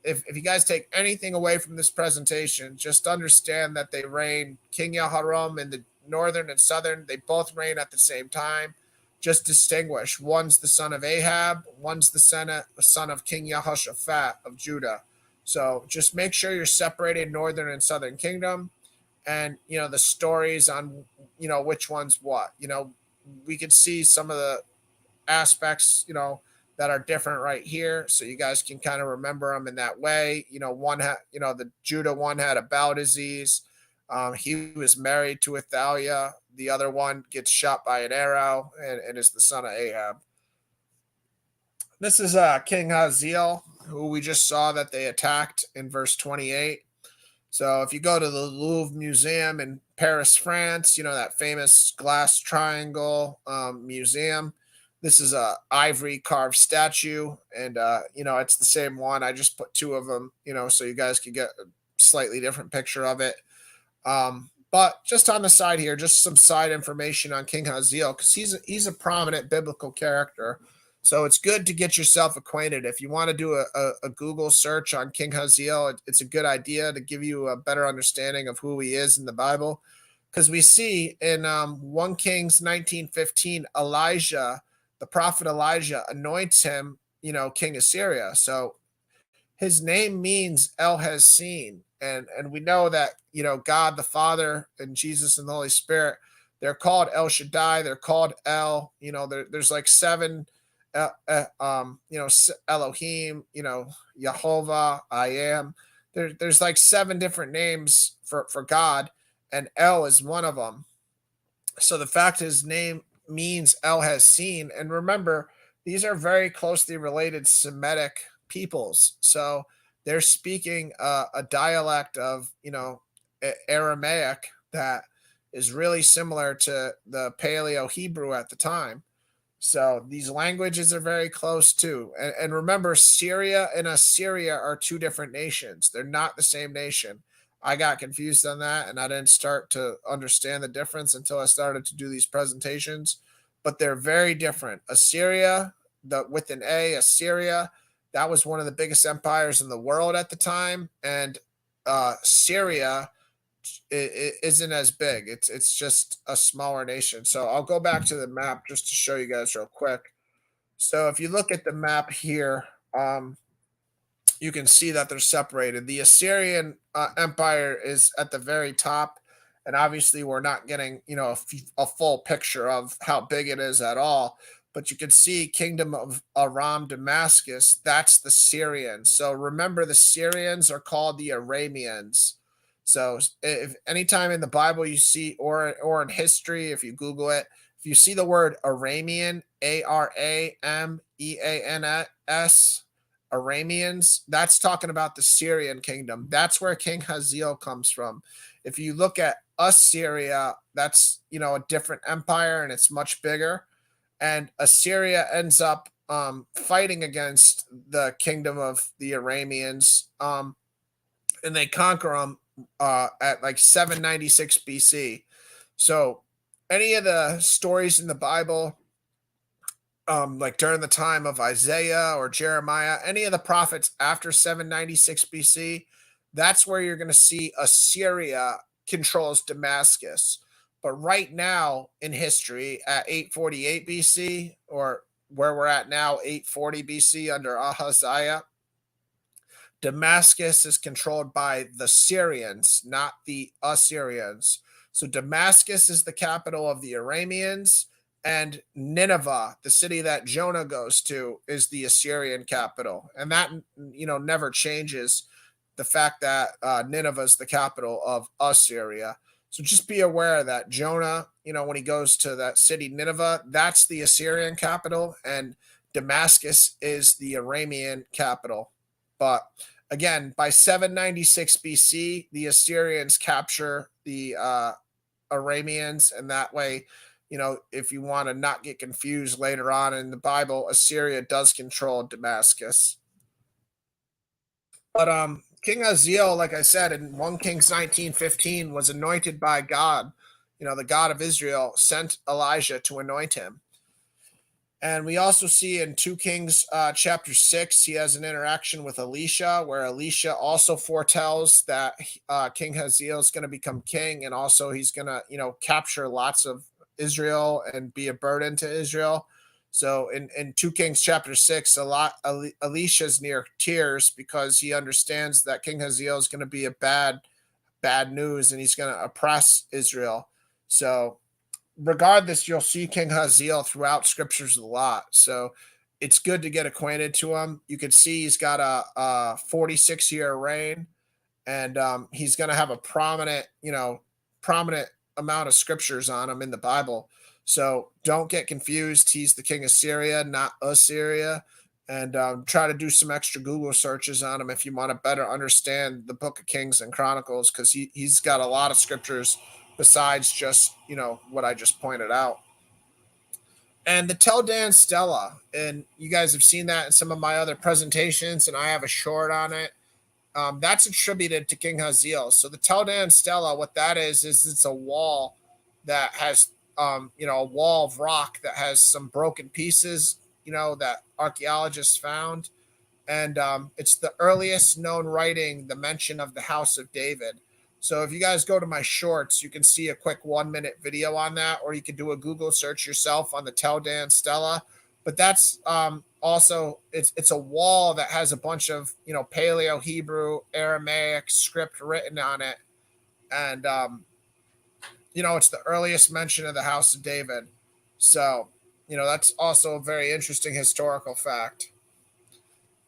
if you guys take anything away from this presentation, just understand that they reign. King Jehoram in the northern and southern, they both reign at the same time. Just distinguish. One's the son of Ahab, one's the son of King Jehoshaphat of Judah. So just make sure you're separated northern and southern kingdom, and the stories on which one's what. We could see some of the aspects that are different right here, so you guys can kind of remember them in that way. One had, the Judah one had a bowel disease. He was married to Athaliah. The other one gets shot by an arrow and is the son of Ahab. This is King Hazael, who we just saw that they attacked in verse 28. So if you go to the Louvre Museum in Paris, France, that famous glass triangle museum, this is a ivory carved statue, and it's the same one. I just put two of them, so you guys can get a slightly different picture of it. But just on the side here, just some side information on King Hazael, because he's a prominent biblical character. So it's good to get yourself acquainted. If you want to do a Google search on King Hazael, it's a good idea to give you a better understanding of who he is in the Bible. Because we see in 1 Kings 19:15, the prophet Elijah anoints him, king of Syria. So his name means El has seen. And we know that, God the Father and Jesus and the Holy Spirit, they're called El Shaddai. They're called El. There's like seven, Elohim, Jehovah, I am. There's like seven different names for God, and El is one of them. So the fact his name means El has seen, and remember, these are very closely related Semitic peoples. So they're speaking a dialect of, Aramaic that is really similar to the Paleo Hebrew at the time. So these languages are very close too. And remember, Syria and Assyria are two different nations. They're not the same nation. I got confused on that, and I didn't start to understand the difference until I started to do these presentations. But they're very different. Assyria, with an A, Assyria, that was one of the biggest empires in the world at the time. And Syria isn't as big. It's just a smaller nation. So I'll go back to the map just to show you guys real quick. So if you look at the map here, you can see that they're separated. The Assyrian Empire is at the very top, and obviously we're not getting a full picture of how big it is at all. But you can see Kingdom of Aram, Damascus. That's the Syrians. So remember, the Syrians are called the Arameans. So if anytime in the Bible you see, or in history, if you Google it, if you see the word Aramean, Arameans, Arameans, that's talking about the Syrian kingdom. That's where King Hazael comes from. If you look at Assyria, that's a different empire, and it's much bigger. And Assyria ends up fighting against the kingdom of the Arameans, and they conquer them at like 796 BC. So any of the stories in the Bible, like during the time of Isaiah or Jeremiah, any of the prophets after 796 BC, that's where you're going to see Assyria controls Damascus. But right now in history, at 848 BC, or where we're at now, 840 BC under Ahaziah, Damascus is controlled by the Syrians, not the Assyrians. So Damascus is the capital of the Arameans, and Nineveh, the city that Jonah goes to, is the Assyrian capital. And that, never changes, the fact that Nineveh is the capital of Assyria. So just be aware that Jonah, when he goes to that city, Nineveh, that's the Assyrian capital, and Damascus is the Aramean capital. But again, by 796 BC, the Assyrians capture the Arameans, and that way, if you want to not get confused later on in the Bible, Assyria does control Damascus. But King Ahaziah, like I said, in 1 Kings 19:15, was anointed by God. The God of Israel sent Elijah to anoint him. And we also see in 2 Kings chapter 6, he has an interaction with Elisha, where Elisha also foretells that King Ahaziah is going to become king, and also he's going to, capture lots of Israel and be a burden to Israel. So in 2 Kings chapter 6, Elisha's near tears because he understands that King Ahaziah is going to be a bad news, and he's going to oppress Israel. So regardless, you'll see King Ahaziah throughout scriptures a lot. So it's good to get acquainted to him. You can see he's got a 46-year reign, and he's going to have a prominent amount of scriptures on him in the Bible. So don't get confused. He's the king of Syria, not Assyria. And try to do some extra Google searches on him if you want to better understand the Book of Kings and Chronicles, because he's got a lot of scriptures besides just, what I just pointed out. And the Tel Dan Stela, and you guys have seen that in some of my other presentations, and I have a short on it. That's attributed to King Ahaziah. So the Tel Dan Stela, what that is it's a wall that has, a wall of rock that has some broken pieces, that archaeologists found. And it's the earliest known writing, the mention of the house of David. So if you guys go to my shorts, you can see a quick 1-minute video on that, or you can do a Google search yourself on the Tel Dan Stela. But that's also, it's a wall that has a bunch of, Paleo Hebrew, Aramaic script written on it. And, it's the earliest mention of the house of David. So, that's also a very interesting historical fact.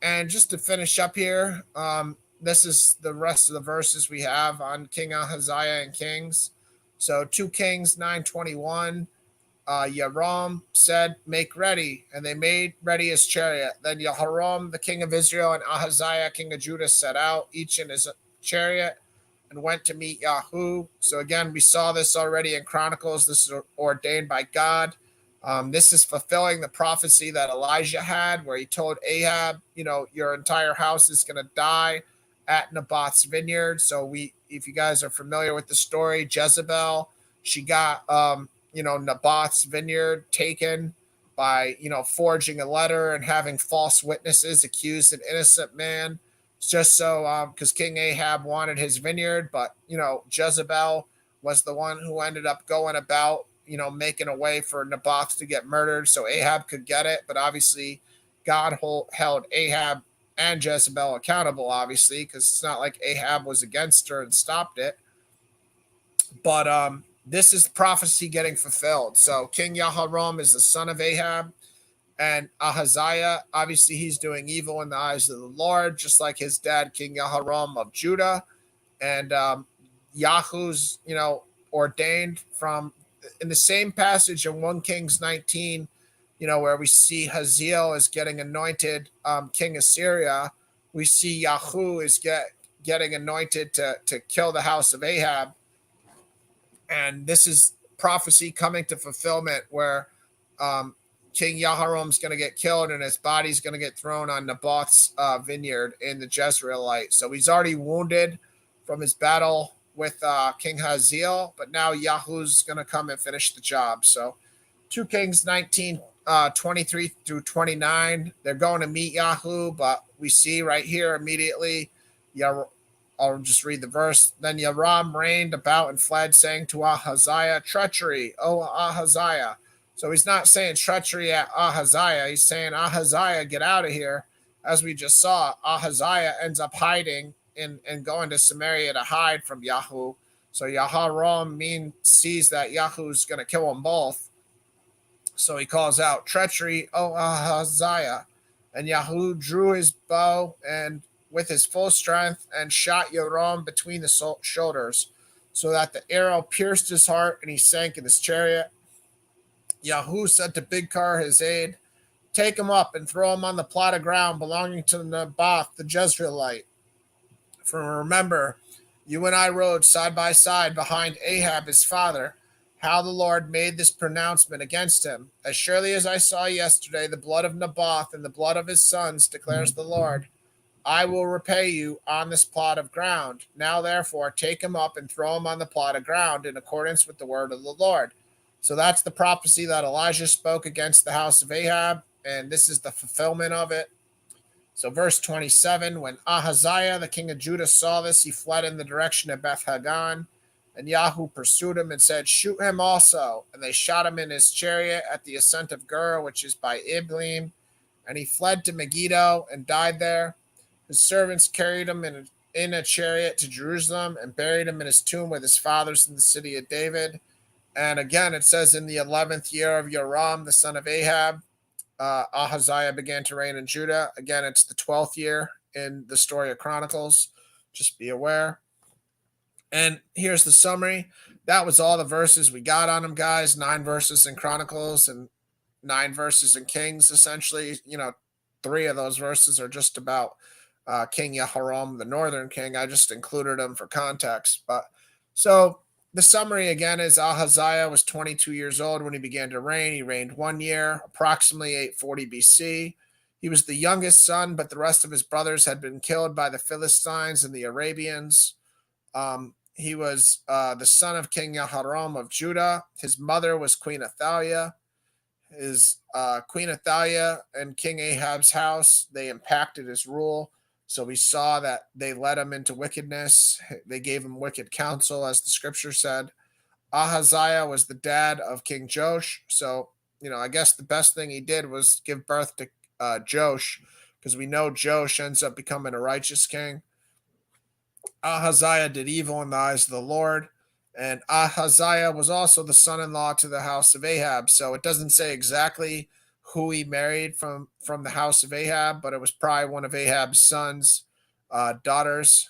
And just to finish up here, this is the rest of the verses we have on King Ahaziah and Kings. So 2 Kings 9:21, Jehoram said, "Make ready," and they made ready his chariot. Then Jehoram, the king of Israel, and Ahaziah, king of Judah, set out, each in his chariot, and went to meet Yahu. So again, we saw this already in Chronicles. This is ordained by God. This is fulfilling the prophecy that Elijah had, where he told Ahab, your entire house is going to die at Naboth's vineyard. So if you guys are familiar with the story, Jezebel, she got, Naboth's vineyard taken by, forging a letter and having false witnesses accuse an innocent man, just so, because King Ahab wanted his vineyard, but, Jezebel was the one who ended up going about, making a way for Naboth to get murdered so Ahab could get it. But obviously, God held Ahab and Jezebel accountable, obviously, because it's not like Ahab was against her and stopped it. But this is prophecy getting fulfilled. So King Jehoram is the son of Ahab, and Ahaziah, obviously, he's doing evil in the eyes of the Lord, just like his dad, King Jehoram of Judah. And Yahu's, ordained from in the same passage in 1 Kings 19, where we see Hazael is getting anointed king of Syria. We see Yahu is getting anointed to kill the house of Ahab. And this is prophecy coming to fulfillment, where King Jehoram is going to get killed and his body's going to get thrown on Naboth's vineyard in the Jezreelite. So he's already wounded from his battle with King Hazael, but now Yahu's going to come and finish the job. So 2 Kings 19, 23 through 29, they're going to meet Yahu, but we see right here immediately, I'll just read the verse. Then Jehoram reigned about and fled, saying to Ahaziah, "Treachery, O Ahaziah." So he's not saying treachery at Ahaziah. He's saying, Ahaziah, get out of here. As we just saw, Ahaziah ends up hiding and going to Samaria to hide from Yahu. So Jehoram sees that Yahu's going to kill them both. So he calls out, "Treachery, O Ahaziah." And Yahu drew his bow and with his full strength and shot Jehoram between the shoulders, so that the arrow pierced his heart and he sank in his chariot. Yahu said to Bidkar, his aide, "Take him up and throw him on the plot of ground belonging to Naboth the Jezreelite." For remember, You and I rode side by side behind Ahab his father, how the Lord made this pronouncement against him. As surely as I saw yesterday the blood of Naboth and the blood of his sons, declares the Lord, I will repay you on this plot of ground. Now, therefore, take him up and throw him on the plot of ground in accordance with the word of the Lord. So that's the prophecy that Elijah spoke against the house of Ahab, and this is the fulfillment of it. So, verse 27, when Ahaziah, the king of Judah, saw this, he fled in the direction of Beth Hagan, and Yahoo pursued him and said, shoot him also. And they shot him in his chariot at the ascent of Gur, which is by Iblim. And he fled to Megiddo and died there. His servants carried him in a chariot to Jerusalem and buried him in his tomb with his fathers in the city of David. And again, it says in the 11th year of Jehoram, the son of Ahab, Ahaziah began to reign in Judah. Again, it's the 12th year in the story of Chronicles. Just be aware. And here's the summary. That was all the verses we got on them, guys. 9 verses in Chronicles and 9 verses in Kings, essentially. 3 of those verses are just about King Jehoram, the northern king. I just included them for context. But so the summary again is Ahaziah was 22 years old when he began to reign. He reigned 1 year, approximately 840 BC. He was the youngest son, but the rest of his brothers had been killed by the Philistines and the Arabians. He was the son of King Jehoram of Judah. His mother was Queen Athaliah. His Queen Athaliah and King Ahab's house, they impacted his rule. So we saw that they led him into wickedness. They gave him wicked counsel, as the scripture said. Ahaziah was the dad of King Joash. So, I guess the best thing he did was give birth to Joash, because we know Joash ends up becoming a righteous king. Ahaziah did evil in the eyes of the Lord. And Ahaziah was also the son-in-law to the house of Ahab. So it doesn't say exactly who he married from the house of Ahab, but it was probably one of Ahab's sons' daughters.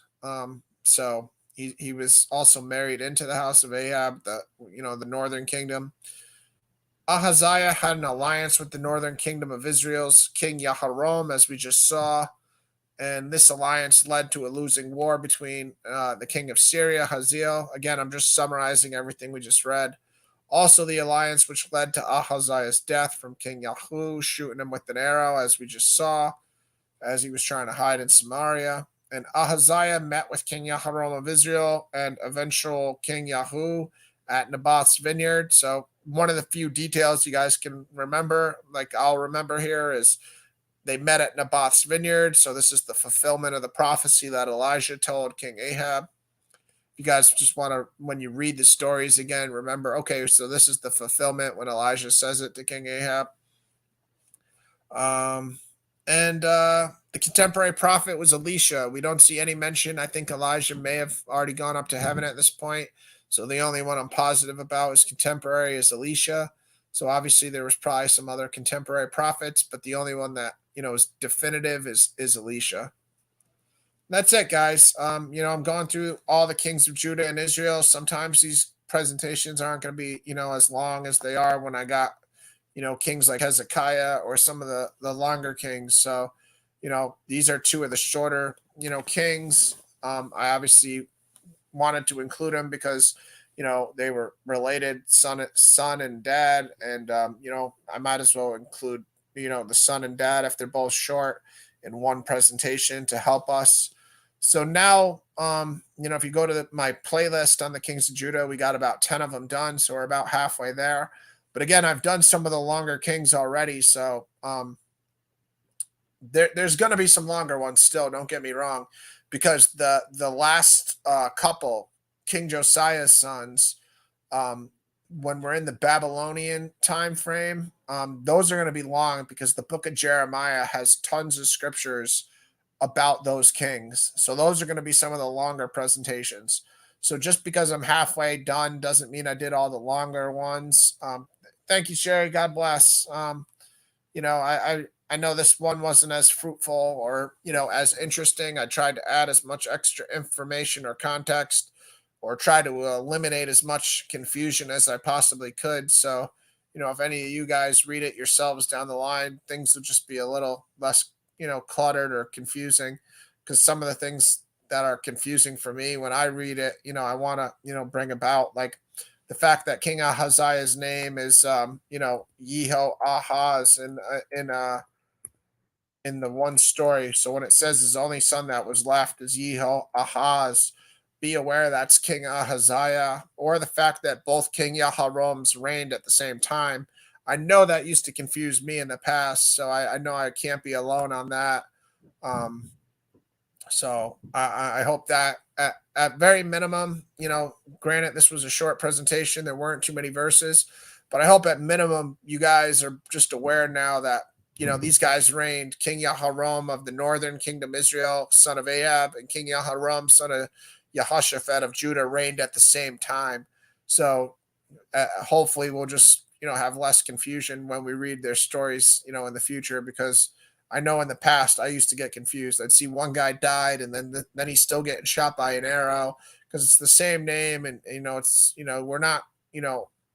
So he was also married into the house of Ahab, the northern kingdom. Ahaziah had an alliance with the northern kingdom of Israel's King Jehoram, as we just saw. And this alliance led to a losing war between the king of Syria, Hazael. Again, I'm just summarizing everything we just read. Also, the alliance which led to Ahaziah's death from King Yahoo, shooting him with an arrow, as we just saw, as he was trying to hide in Samaria. And Ahaziah met with King Jehoram of Israel and eventual King Yahoo at Naboth's vineyard. So one of the few details you guys can remember, like I'll remember here, is they met at Naboth's vineyard. So this is the fulfillment of the prophecy that Elijah told King Ahab. You guys just want to, when you read the stories again, remember, okay, so this is the fulfillment when Elijah says it to King Ahab. And the contemporary prophet was Elisha. We don't see any mention. I think Elijah may have already gone up to heaven at this point. So the only one I'm positive about is contemporary is Elisha. So obviously there was probably some other contemporary prophets, but the only one that, is definitive is Elisha. That's it, guys. I'm going through all the kings of Judah and Israel. Sometimes these presentations aren't going to be, as long as they are when I got, kings like Hezekiah or some of the longer kings. So, these are 2 of the shorter, kings. I obviously wanted to include them because, they were related son and dad. And, I might as well include, the son and dad if they're both short in one presentation to help us. So now, if you go to my playlist on the Kings of Judah, we got about 10 of them done. So we're about halfway there. But again, I've done some of the longer kings already. So there's going to be some longer ones still. Don't get me wrong, because the last couple, King Josiah's sons, when we're in the Babylonian time frame, those are going to be long because the book of Jeremiah has tons of scriptures about those kings. So those are going to be some of the longer presentations. So just because I'm halfway done doesn't mean I did all the longer ones. Thank you, Sherry. God bless. I know this one wasn't as fruitful or, as interesting. I tried to add as much extra information or context or try to eliminate as much confusion as I possibly could. So, if any of you guys read it yourselves down the line, things will just be a little less cluttered or confusing, because some of the things that are confusing for me when I read it. I want to, bring about like the fact that King Ahaziah's name is, Ahaz in the one story. So when it says his only son that was left is Ahaz, be aware that's King Ahaziah, or the fact that both King Jehoram's reigned at the same time. I know that used to confuse me in the past, so I know I can't be alone on that. Um, so I hope that at very minimum, granted this was a short presentation, there weren't too many verses, but I hope at minimum you guys are just aware now that these guys reigned. King Jehoram of the northern kingdom Israel, son of Ahab, and King Jehoram, son of Jehoshaphat of Judah, reigned at the same time. So hopefully we'll just have less confusion when we read their stories in the future, because I know in the past I used to get confused. I'd see one guy died and then he's still getting shot by an arrow because it's the same name, and it's we're not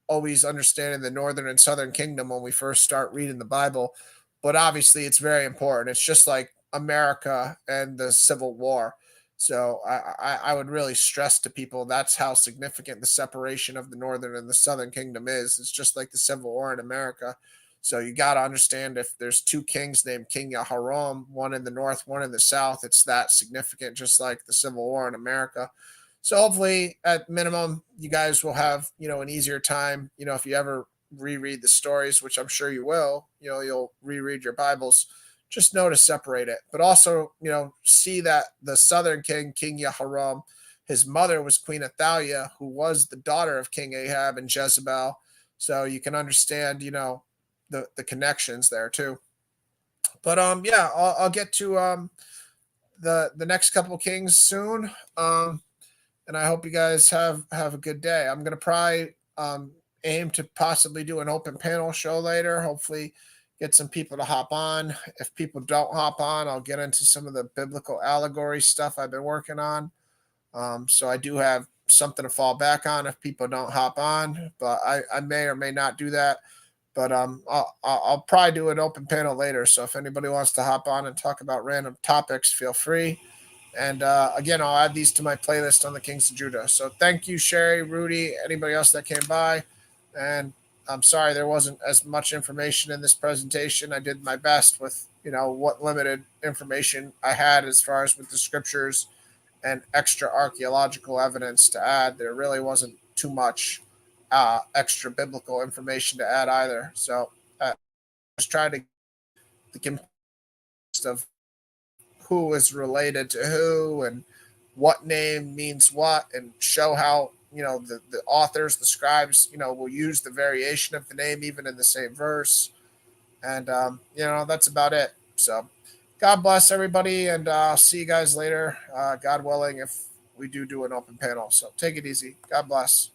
always understanding the northern and southern kingdom when we first start reading the Bible, but obviously it's very important. It's just like America and the Civil War. So I would really stress to people that's how significant the separation of the northern and the southern kingdom is. It's just like the Civil War in America. So you got to understand, if there's two kings named King Jehoram, one in the north, one in the south, it's that significant, just like the Civil War in America. So hopefully, at minimum, you guys will have an easier time. If you ever reread the stories, which I'm sure you will, you'll reread your Bibles. Just know to separate it, but also see that the southern king, King Jehoram, his mother was Queen Athaliah, who was the daughter of King Ahab and Jezebel. So you can understand, the connections there too. But yeah, I'll get to the next couple kings soon. And I hope you guys have a good day. I'm gonna probably aim to possibly do an open panel show later. Hopefully get some people to hop on. If people don't hop on, I'll get into some of the biblical allegory stuff I've been working on. So I do have something to fall back on if people don't hop on, but I may or may not do that. But I'll probably do an open panel later. So if anybody wants to hop on and talk about random topics, feel free. And again, I'll add these to my playlist on the Kings of Judah. So thank you, Sherry, Rudy, anybody else that came by. And I'm sorry there wasn't as much information in this presentation. I did my best with what limited information I had as far as with the scriptures and extra archaeological evidence to add. There really wasn't too much extra biblical information to add either. So I just tried to the context of who is related to who and what name means what, and show how the authors, the scribes, will use the variation of the name even in the same verse. And that's about it. So God bless everybody, and I'll see you guys later, God willing, if we do an open panel. So take it easy. God bless.